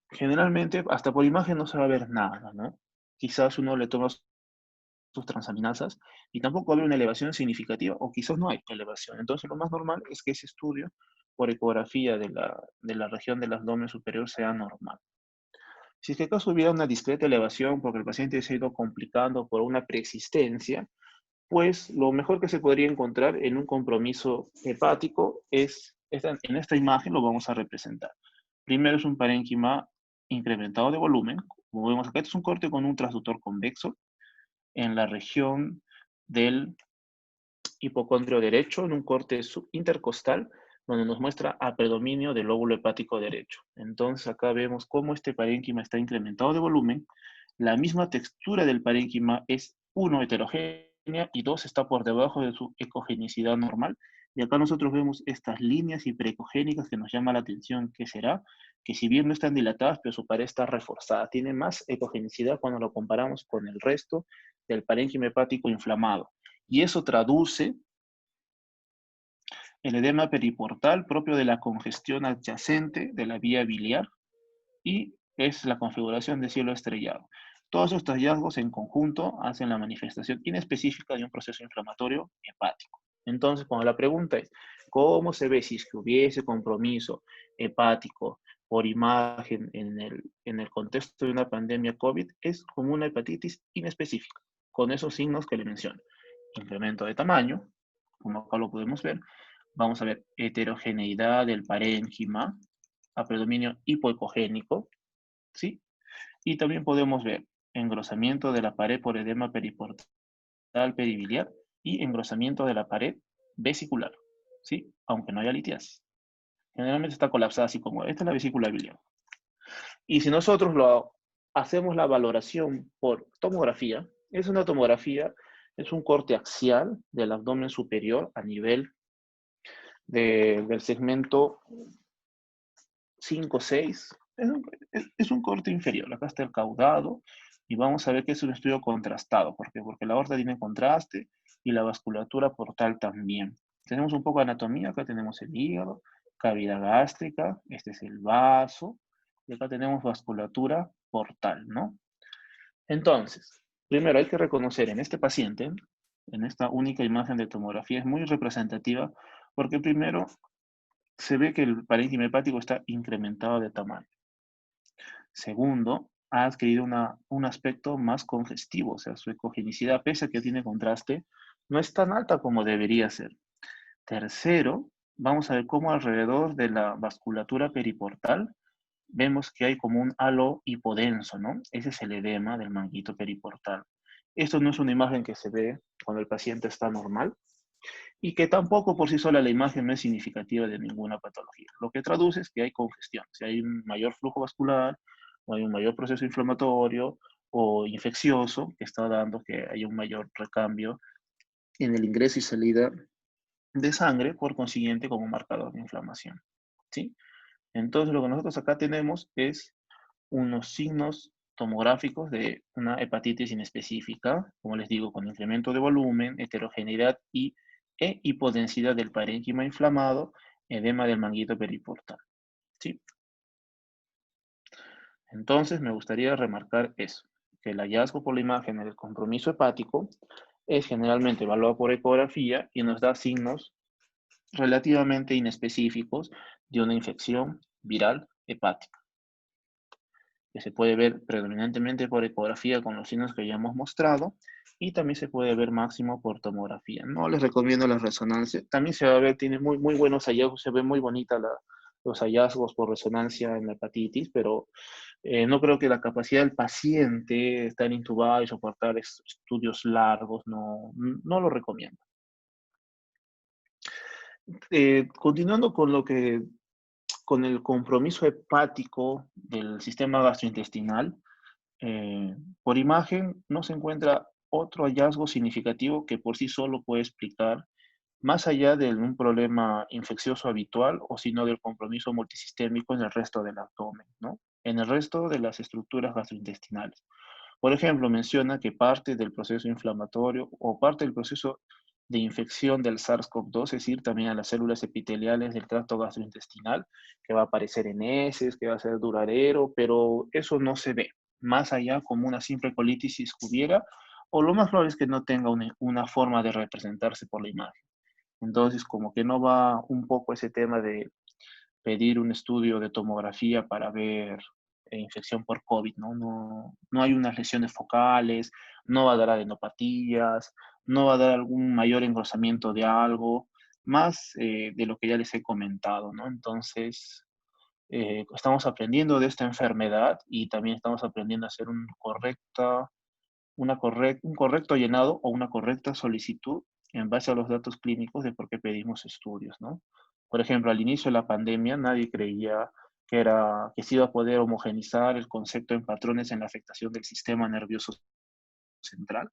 Generalmente, hasta por imagen no se va a ver nada, ¿no? Quizás uno le toma sus transaminasas y tampoco hay una elevación significativa o quizás no hay elevación. Entonces, lo más normal es que ese estudio por ecografía de la región del abdomen superior sea normal. Si es que acaso hubiera una discreta elevación porque el paciente se ha ido complicando por una preexistencia, pues lo mejor que se podría encontrar en un compromiso hepático es, en esta imagen lo vamos a representar. Primero es un parénquima incrementado de volumen. Como vemos acá, este es un corte con un transductor convexo en la región del hipocondrio derecho, en un corte intercostal, donde nos muestra a predominio del lóbulo hepático derecho. Entonces acá vemos cómo este parénquima está incrementado de volumen. La misma textura del parénquima es, uno, heterogénea y dos, está por debajo de su ecogenicidad normal. Y acá nosotros vemos estas líneas hiperecogénicas que nos llama la atención, que será que si bien no están dilatadas, pero su pared está reforzada. Tiene más ecogenicidad cuando lo comparamos con el resto del parénquima hepático inflamado. Y eso traduce el edema periportal propio de la congestión adyacente de la vía biliar y es la configuración de cielo estrellado. Todos estos hallazgos en conjunto hacen la manifestación inespecífica de un proceso inflamatorio hepático. Entonces, cuando la pregunta es, ¿cómo se ve si es que hubiese compromiso hepático por imagen en el contexto de una pandemia COVID? Es como una hepatitis inespecífica, con esos signos que le menciono. Incremento de tamaño, como acá lo podemos ver. Vamos a ver heterogeneidad del parénquima a predominio hipoecogénico, ¿sí? Y también podemos ver engrosamiento de la pared por edema periportal peribiliar y engrosamiento de la pared vesicular, ¿sí? Aunque no haya litiasis. Generalmente está colapsada así como esta es la vesícula biliar. Y si nosotros hacemos la valoración por tomografía, es una tomografía, es un corte axial del abdomen superior a nivel del segmento 5, 6. Es un corte inferior. Acá está el caudado y vamos a ver que es un estudio contrastado. ¿Por qué? Porque la aorta tiene contraste y la vasculatura portal también. Tenemos un poco de anatomía. Acá tenemos el hígado, cavidad gástrica, este es el vaso y acá tenemos vasculatura portal, ¿no? Entonces, primero hay que reconocer en este paciente, en esta única imagen de tomografía, es muy representativa porque primero se ve que el parénquima hepático está incrementado de tamaño. Segundo, ha adquirido un aspecto más congestivo, o sea, su ecogenicidad, pese a que tiene contraste, no es tan alta como debería ser. Tercero, vamos a ver cómo alrededor de la vasculatura periportal vemos que hay como un halo hipodenso, ¿no? Ese es el edema del manguito periportal. Esto no es una imagen que se ve cuando el paciente está normal, y que tampoco por sí sola la imagen no es significativa de ninguna patología. Lo que traduce es que hay congestión, si hay un mayor flujo vascular o hay un mayor proceso inflamatorio o infeccioso que está dando que haya un mayor recambio en el ingreso y salida de sangre, por consiguiente como marcador de inflamación. ¿Sí? Entonces lo que nosotros acá tenemos es unos signos tomográficos de una hepatitis inespecífica, como les digo, con incremento de volumen, heterogeneidad e hipodensidad del parénquima inflamado, edema del manguito periportal. ¿Sí? Entonces me gustaría remarcar eso, que el hallazgo por la imagen del compromiso hepático es generalmente evaluado por ecografía y nos da signos relativamente inespecíficos de una infección viral hepática, que se puede ver predominantemente por ecografía con los signos que ya hemos mostrado, y también se puede ver máximo por tomografía. No les recomiendo la resonancia. También se va a ver, tiene muy, muy buenos hallazgos, se ve muy bonita los hallazgos por resonancia en la hepatitis, pero no creo que la capacidad del paciente estar intubado y soportar estudios largos, no lo recomiendo. Continuando con con el compromiso hepático del sistema gastrointestinal, por imagen no se encuentra otro hallazgo significativo que por sí solo puede explicar, más allá de un problema infeccioso habitual o sino del compromiso multisistémico en el resto del abdomen, ¿no? En el resto de las estructuras gastrointestinales. Por ejemplo, menciona que parte del proceso inflamatorio o parte del proceso de infección del SARS-CoV-2, es decir, también a las células epiteliales del tracto gastrointestinal, que va a aparecer en heces, que va a ser duradero, pero eso no se ve más allá como una simple colitis si hubiera, o lo más probable es que no tenga una forma de representarse por la imagen. Entonces, como que no va un poco ese tema de pedir un estudio de tomografía para ver infección por COVID, ¿no? No hay unas lesiones focales, no va a dar adenopatías, no va a dar algún mayor engrosamiento de algo, más de lo que ya les he comentado, ¿no? Entonces, estamos aprendiendo de esta enfermedad y también estamos aprendiendo a hacer un correcto llenado o una correcta solicitud en base a los datos clínicos de por qué pedimos estudios, ¿no? Por ejemplo, al inicio de la pandemia nadie creía que se iba a poder homogenizar el concepto en patrones en la afectación del sistema nervioso central.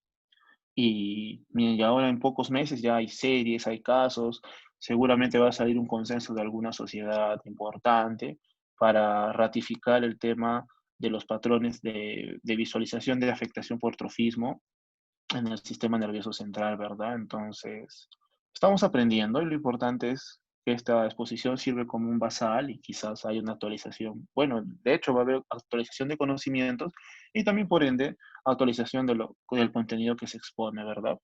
Y, miren, y ahora en pocos meses ya hay series, hay casos, seguramente va a salir un consenso de alguna sociedad importante para ratificar el tema de los patrones de visualización de afectación por trofismo en el sistema nervioso central, ¿verdad? Entonces, estamos aprendiendo y lo importante es que esta exposición sirve como un basal y quizás hay una actualización. Bueno, de hecho va a haber actualización de conocimientos y también por ende actualización del contenido que se expone, ¿verdad?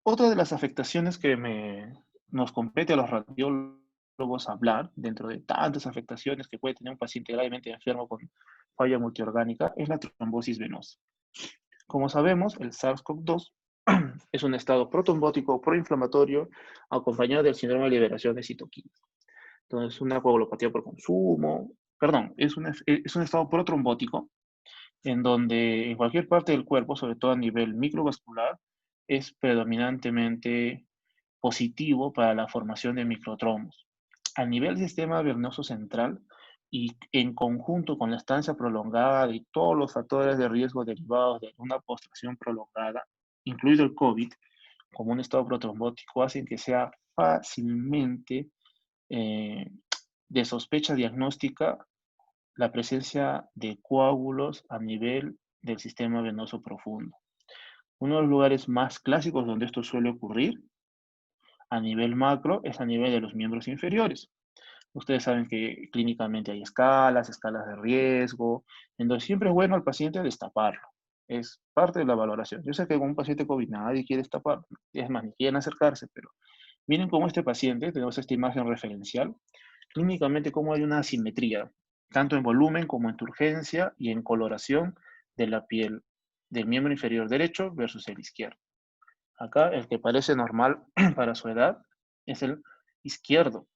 Otra de las afectaciones que nos compete a los radiólogos hablar, dentro de tantas afectaciones que puede tener un paciente gravemente enfermo con falla multiorgánica, es la trombosis venosa. Como sabemos, el SARS-CoV-2 es un estado protrombótico proinflamatorio acompañado del síndrome de liberación de citoquinas. Entonces, una coagulopatía por consumo, perdón, es un estado protrombótico en donde en cualquier parte del cuerpo, sobre todo a nivel microvascular, es predominantemente positivo para la formación de microtrombos. A nivel del sistema venoso central y en conjunto con la estancia prolongada de todos los factores de riesgo derivados de una postración prolongada, incluido el COVID, como un estado protrombótico, hacen que sea fácilmente eh, de sospecha diagnóstica la presencia de coágulos a nivel del sistema venoso profundo. Uno de los lugares más clásicos donde esto suele ocurrir a nivel macro es a nivel de los miembros inferiores. Ustedes saben que clínicamente hay escalas de riesgo, entonces siempre es bueno al paciente destaparlo. Es parte de la valoración. Yo sé que con un paciente COVID nadie quiere destaparlo, es más, ni quieren acercarse, pero miren cómo este paciente, tenemos esta imagen referencial, clínicamente cómo hay una asimetría, tanto en volumen como en turgencia y en coloración de la piel del miembro inferior derecho versus el izquierdo. Acá el que parece normal para su edad es el izquierdo,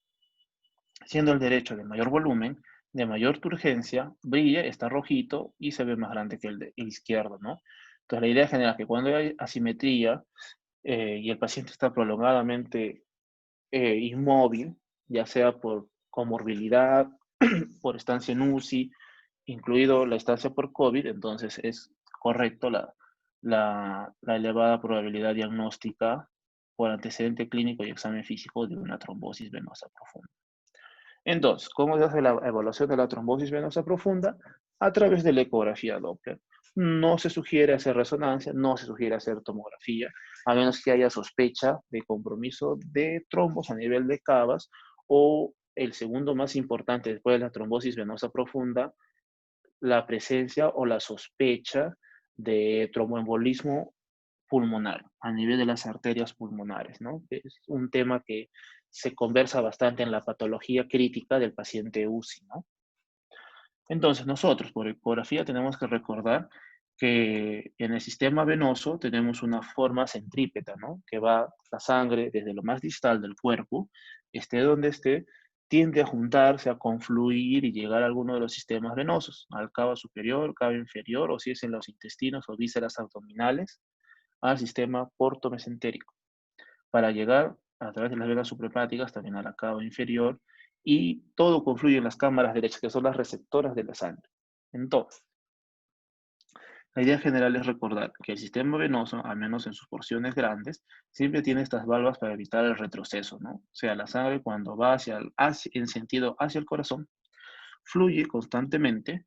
siendo el derecho de mayor volumen, de mayor turgencia, brilla, está rojito y se ve más grande que el izquierdo, ¿no? Entonces la idea general es que cuando hay asimetría y el paciente está prolongadamente inmóvil, ya sea por comorbilidad, por estancia en UCI, incluido la estancia por COVID, entonces es correcto la elevada probabilidad diagnóstica por antecedente clínico y examen físico de una trombosis venosa profunda. Entonces, ¿cómo se hace la evaluación de la trombosis venosa profunda? A través de la ecografía Doppler. No se sugiere hacer resonancia, no se sugiere hacer tomografía, a menos que haya sospecha de compromiso de trombos a nivel de cavas o el segundo más importante después de la trombosis venosa profunda, la presencia o la sospecha de tromboembolismo pulmonar, a nivel de las arterias pulmonares, ¿no? Es un tema que se conversa bastante en la patología crítica del paciente UCI, ¿no? Entonces, nosotros por ecografía tenemos que recordar que en el sistema venoso tenemos una forma centrípeta, ¿no? Que va la sangre desde lo más distal del cuerpo, esté donde esté, tiende a juntarse, a confluir y llegar a alguno de los sistemas venosos, al cabo superior, cabo inferior, o si es en los intestinos o vísceras abdominales, al sistema portomesentérico, para llegar a través de las venas suprahepáticas, también a la cava inferior, y todo confluye en las cámaras derechas, que son las receptoras de la sangre. Entonces, la idea general es recordar que el sistema venoso, al menos en sus porciones grandes, siempre tiene estas válvulas para evitar el retroceso, ¿no? O sea, la sangre cuando va en sentido hacia el corazón, fluye constantemente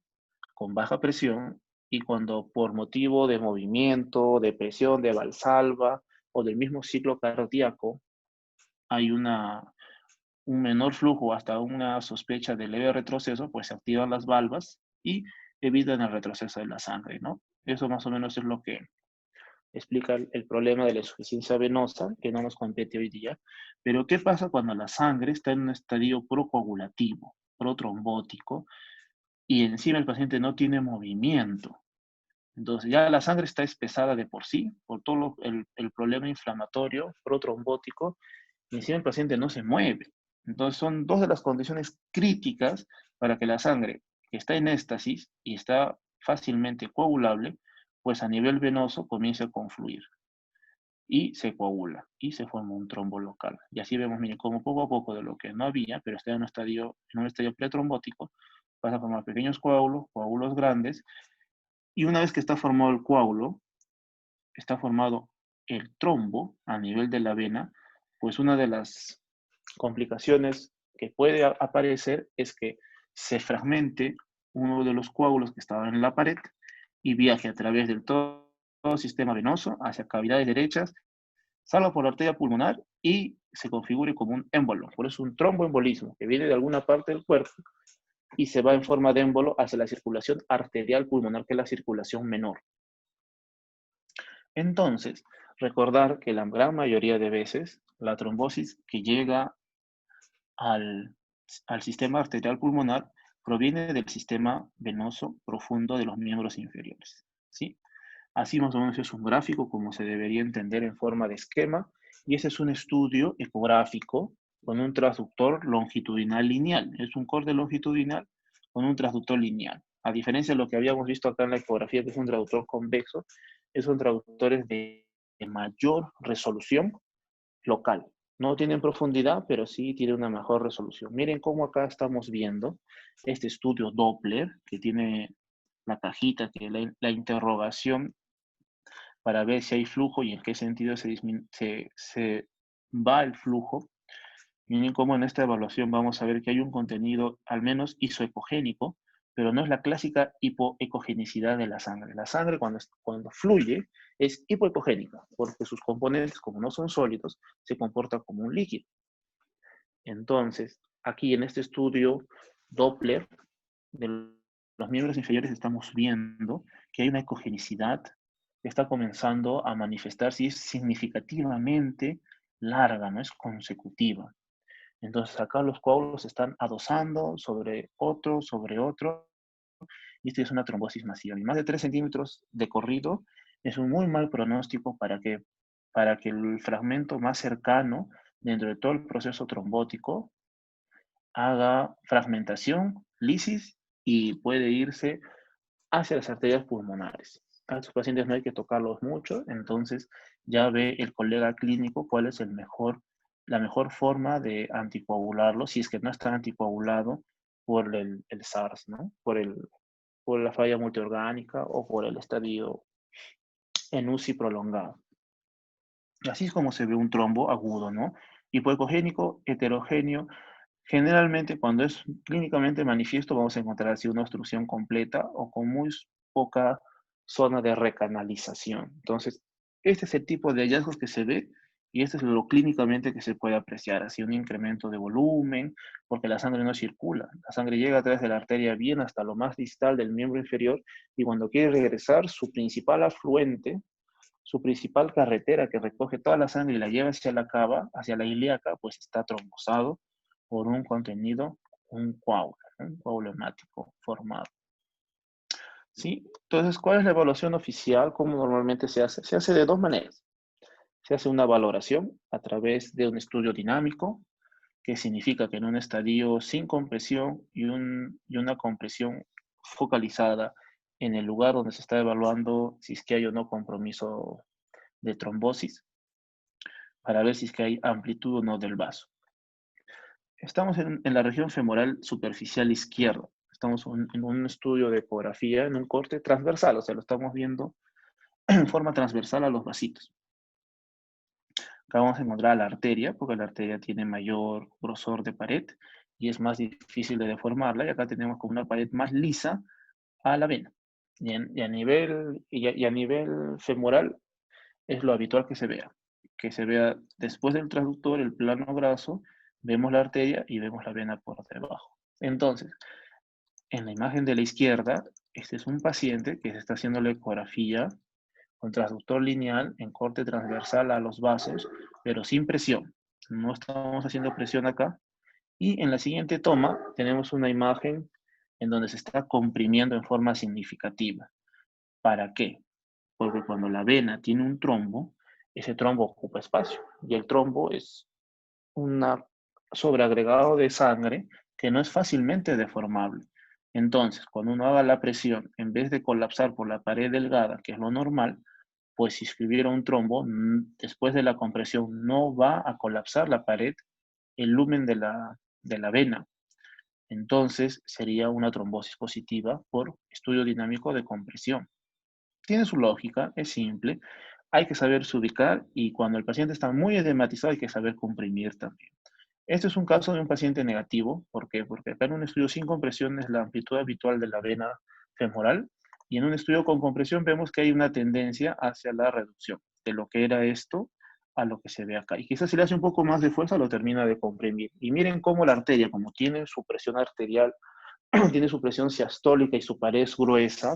con baja presión, y cuando por motivo de movimiento, de presión, de valsalva o del mismo ciclo cardíaco hay un menor flujo, hasta una sospecha de leve retroceso, pues se activan las valvas y evitan el retroceso de la sangre, ¿no? Eso más o menos es lo que explica el problema de la insuficiencia venosa, que no nos compete hoy día. Pero ¿qué pasa cuando la sangre está en un estadio procoagulativo, protrombótico, y encima el paciente no tiene movimiento? Entonces ya la sangre está espesada de por sí, por todo el problema inflamatorio, protrombótico, y encima el paciente no se mueve. Entonces son dos de las condiciones críticas para que la sangre, que está en éstasis y está fácilmente coagulable, pues a nivel venoso comience a confluir y se coagula y se forma un trombo local. Y así vemos, miren, como poco a poco de lo que no había, pero está en un estadio pretrombótico, pasa a formar pequeños coágulos, coágulos grandes, y una vez que está formado el coágulo, está formado el trombo a nivel de la vena, pues una de las complicaciones que puede aparecer es que se fragmente uno de los coágulos que estaba en la pared y viaje a través del todo el sistema venoso hacia cavidades derechas, salga por la arteria pulmonar y se configure como un émbolo. Por eso un tromboembolismo que viene de alguna parte del cuerpo y se va en forma de émbolo hacia la circulación arterial pulmonar, que es la circulación menor. Entonces, recordar que la gran mayoría de veces la trombosis que llega al, al sistema arterial pulmonar proviene del sistema venoso profundo de los miembros inferiores, ¿sí? Así más o menos es un gráfico como se debería entender en forma de esquema, y ese es un estudio ecográfico con un transductor longitudinal lineal. Es un corte longitudinal con un transductor lineal. A diferencia de lo que habíamos visto acá en la ecografía, que es un traductor convexo, son traductores de mayor resolución local. No tienen profundidad, pero sí tiene una mejor resolución. Miren cómo acá estamos viendo este estudio Doppler, que tiene la cajita, que la interrogación para ver si hay flujo y en qué sentido se va el flujo. Miren cómo en esta evaluación vamos a ver que hay un contenido al menos isoecogénico, pero no es la clásica hipoecogenicidad de la sangre. La sangre cuando fluye es hipoecogénica, porque sus componentes, como no son sólidos, se comportan como un líquido. Entonces, aquí en este estudio Doppler de los miembros inferiores estamos viendo que hay una ecogenicidad que está comenzando a manifestarse y es significativamente larga, no es consecutiva. Entonces acá los coágulos se están adosando sobre otro, y esta es una trombosis masiva. Y más de 3 centímetros de corrido es un muy mal pronóstico para que el fragmento más cercano dentro de todo el proceso trombótico haga fragmentación, lisis, y puede irse hacia las arterias pulmonares. A estos pacientes no hay que tocarlos mucho, entonces ya ve el colega clínico cuál es la mejor forma de anticoagularlo, si es que no está anticoagulado por el SARS, ¿no? Por la falla multiorgánica o por el estadio en UCI prolongado. Así es como se ve un trombo agudo, ¿no? Hipoecogénico, heterogéneo. Generalmente, cuando es clínicamente manifiesto, vamos a encontrar así una obstrucción completa o con muy poca zona de recanalización. Entonces, este es el tipo de hallazgos que se ve, y esto es lo clínicamente que se puede apreciar, así un incremento de volumen, porque la sangre no circula. La sangre llega a través de la arteria bien hasta lo más distal del miembro inferior, y cuando quiere regresar, su principal afluente, su principal carretera que recoge toda la sangre y la lleva hacia la cava, hacia la ilíaca, pues está trombosado por un contenido, un coágulo hemático formado. ¿Sí? Entonces, ¿cuál es la evaluación oficial? ¿Cómo normalmente se hace? Se hace de dos maneras. Se hace una valoración a través de un estudio dinámico, que significa que en un estadio sin compresión y una compresión focalizada en el lugar donde se está evaluando si es que hay o no compromiso de trombosis, para ver si es que hay amplitud o no del vaso. Estamos en la región femoral superficial izquierda. Estamos en un estudio de ecografía en un corte transversal, o sea, lo estamos viendo en forma transversal a los vasitos. Acá vamos a encontrar la arteria, porque la arteria tiene mayor grosor de pared y es más difícil de deformarla. Y acá tenemos como una pared más lisa a la vena. Y a nivel femoral es lo habitual que se vea después del transductor, el plano graso, vemos la arteria y vemos la vena por debajo. Entonces, en la imagen de la izquierda, este es un paciente que se está haciendo la ecografía con transductor lineal en corte transversal a los vasos, pero sin presión. No estamos haciendo presión acá. Y en la siguiente toma tenemos una imagen en donde se está comprimiendo en forma significativa. ¿Para qué? Porque cuando la vena tiene un trombo, ese trombo ocupa espacio. Y el trombo es un sobreagregado de sangre que no es fácilmente deformable. Entonces, cuando uno haga la presión, en vez de colapsar por la pared delgada, que es lo normal, pues si escribiera un trombo, después de la compresión no va a colapsar la pared, el lumen de la vena. Entonces sería una trombosis positiva por estudio dinámico de compresión. Tiene su lógica, es simple, hay que saberse ubicar y cuando el paciente está muy edematizado hay que saber comprimir también. Este es un caso de un paciente negativo. ¿Por qué? Porque acá en un estudio sin compresión es la amplitud habitual de la vena femoral y en un estudio con compresión vemos que hay una tendencia hacia la reducción de lo que era esto a lo que se ve acá. Y quizás si le hace un poco más de fuerza lo termina de comprimir. Y miren cómo la arteria, como tiene su presión arterial, tiene su presión siastólica y su pared es gruesa,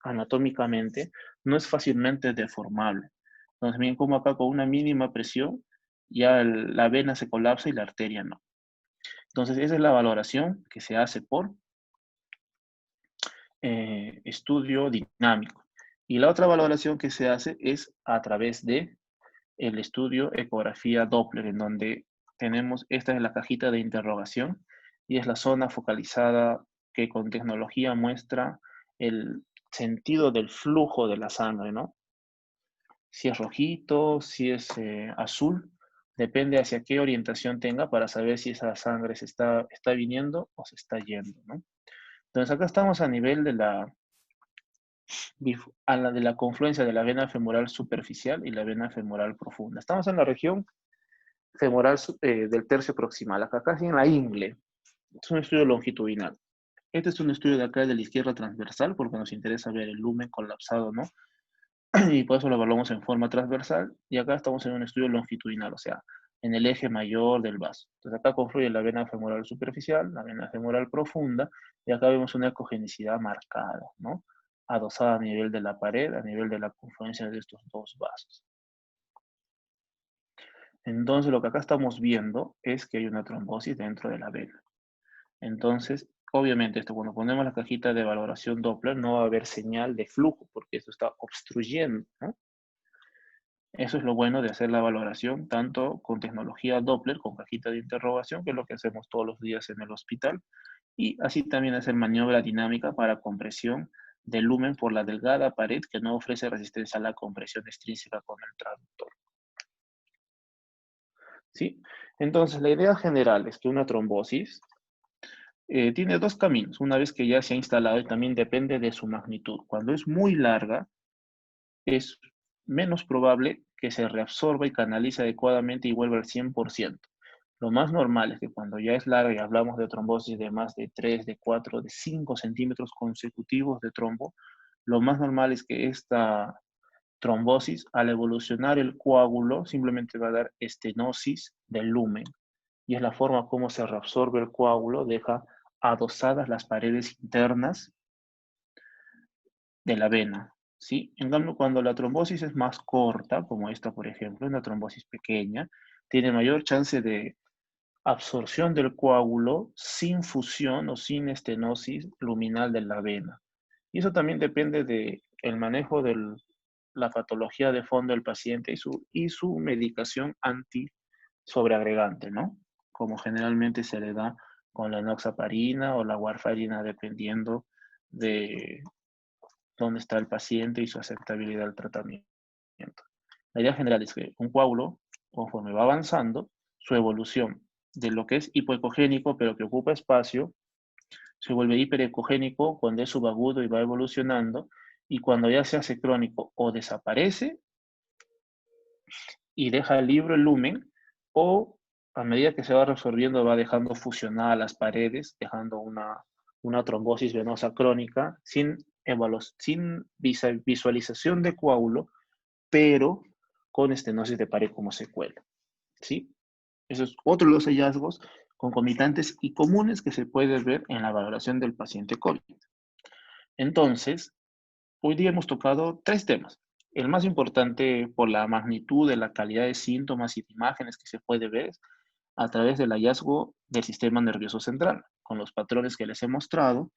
anatómicamente, no es fácilmente deformable. Entonces miren cómo acá con una mínima presión ya la vena se colapsa y la arteria no. Entonces, esa es la valoración que se hace por estudio dinámico. Y la otra valoración que se hace es a través de el estudio ecografía Doppler, en donde tenemos, esta es la cajita de interrogación y es la zona focalizada que con tecnología muestra el sentido del flujo de la sangre, ¿no? Si es rojito, si es azul, depende hacia qué orientación tenga para saber si esa sangre está viniendo o se está yendo, ¿no? Entonces acá estamos a nivel de de la confluencia de la vena femoral superficial y la vena femoral profunda. Estamos en la región femoral del tercio proximal, acá casi en la ingle. Es un estudio longitudinal. Este es un estudio de acá de la izquierda transversal porque nos interesa ver el lumen colapsado, ¿no? Y por eso lo evaluamos en forma transversal. Y acá estamos en un estudio longitudinal, o sea, en el eje mayor del vaso. Entonces acá confluye la vena femoral superficial, la vena femoral profunda, y acá vemos una ecogenicidad marcada, ¿no? Adosada a nivel de la pared, a nivel de la confluencia de estos dos vasos. Entonces lo que acá estamos viendo es que hay una trombosis dentro de la vena. Entonces, obviamente esto cuando ponemos la cajita de valoración Doppler no va a haber señal de flujo porque esto está obstruyendo, ¿no? Eso es lo bueno de hacer la valoración tanto con tecnología Doppler, con cajita de interrogación, que es lo que hacemos todos los días en el hospital, y así también hacer maniobra dinámica para compresión del lumen por la delgada pared que no ofrece resistencia a la compresión extrínseca con el traductor. ¿Sí? Entonces, la idea general es que una trombosis tiene dos caminos, una vez que ya se ha instalado y también depende de su magnitud. Cuando es muy larga, es menos probable que se reabsorba y canalice adecuadamente y vuelva al 100%. Lo más normal es que cuando ya es larga y hablamos de trombosis de más de 3, de 4, de 5 centímetros consecutivos de trombo, lo más normal es que esta trombosis, al evolucionar el coágulo, simplemente va a dar estenosis del lumen. Y es la forma como se reabsorbe el coágulo, deja adosadas las paredes internas de la vena, ¿sí? En cambio, cuando la trombosis es más corta, como esta, por ejemplo, una trombosis pequeña, tiene mayor chance de absorción del coágulo sin fusión o sin estenosis luminal de la vena. Y eso también depende del manejo de la patología de fondo del paciente y su medicación anti-sobreagregante, ¿no? Como generalmente se le da con la enoxaparina o la warfarina, dependiendo de dónde está el paciente y su aceptabilidad al tratamiento. La idea general es que un coágulo conforme va avanzando, su evolución de lo que es hipoecogénico, pero que ocupa espacio, se vuelve hiperecogénico cuando es subagudo y va evolucionando, y cuando ya se hace crónico o desaparece y deja libre el lumen, o a medida que se va resolviendo va dejando fusionadas las paredes, dejando una trombosis venosa crónica sin visualización de coágulo, pero con estenosis de pared como secuela, ¿sí? Eso es otro de los hallazgos concomitantes y comunes que se puede ver en la valoración del paciente COVID. Entonces, hoy día hemos tocado tres temas. El más importante por la magnitud de la calidad de síntomas y de imágenes que se puede ver a través del hallazgo del sistema nervioso central, con los patrones que les he mostrado,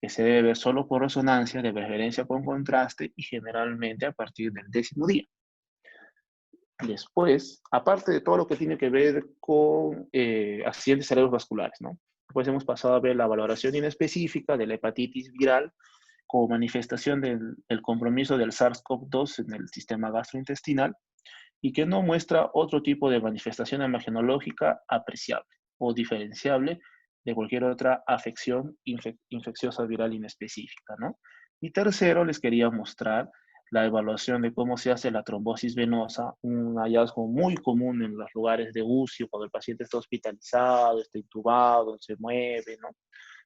que se debe ver solo por resonancia, de preferencia con contraste y generalmente a partir del 10º día. Después, aparte de todo lo que tiene que ver con accidentes cerebrovasculares, ¿no? Pues hemos pasado a ver la valoración inespecífica de la hepatitis viral como manifestación del compromiso del SARS-CoV-2 en el sistema gastrointestinal y que no muestra otro tipo de manifestación imagenológica apreciable o diferenciable de cualquier otra afección infecciosa viral inespecífica, ¿no? Y tercero, les quería mostrar la evaluación de cómo se hace la trombosis venosa, un hallazgo muy común en los lugares de UCI, cuando el paciente está hospitalizado, está intubado, se mueve, ¿no?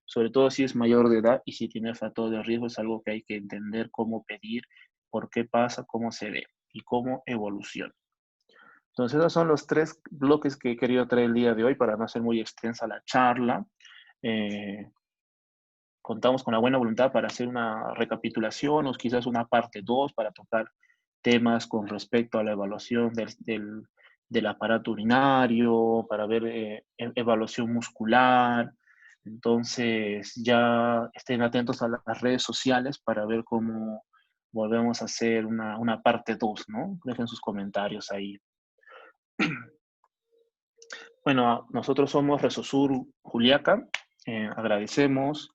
Sobre todo si es mayor de edad y si tiene factor de riesgo, es algo que hay que entender cómo pedir, por qué pasa, cómo se ve y cómo evoluciona. Entonces, esos son los tres bloques que he querido traer el día de hoy para no hacer muy extensa la charla. Eh, Contamos con la buena voluntad para hacer una recapitulación o quizás una parte 2 para tocar temas con respecto a la evaluación del aparato urinario, para ver evaluación muscular. Entonces, ya estén atentos a las redes sociales para ver cómo volvemos a hacer una parte 2, ¿no? Dejen sus comentarios ahí. Bueno, nosotros somos Resosur Juliaca. Agradecemos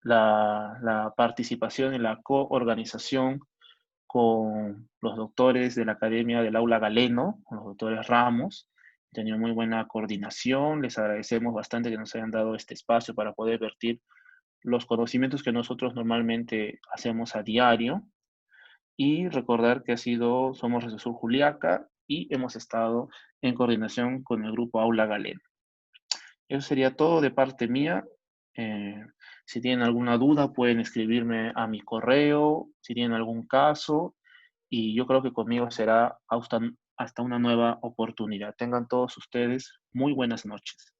la participación en la coorganización con los doctores de la Academia del Aula Galeno, con los doctores Ramos. Han tenido muy buena coordinación. Les agradecemos bastante que nos hayan dado este espacio para poder vertir los conocimientos que nosotros normalmente hacemos a diario. Y recordar que somos Resosur Juliaca y hemos estado en coordinación con el grupo Aula Galeno. Eso sería todo de parte mía. Eh, si tienen alguna duda, pueden escribirme a mi correo, si tienen algún caso, y yo creo que conmigo será hasta una nueva oportunidad. Tengan todos ustedes muy buenas noches.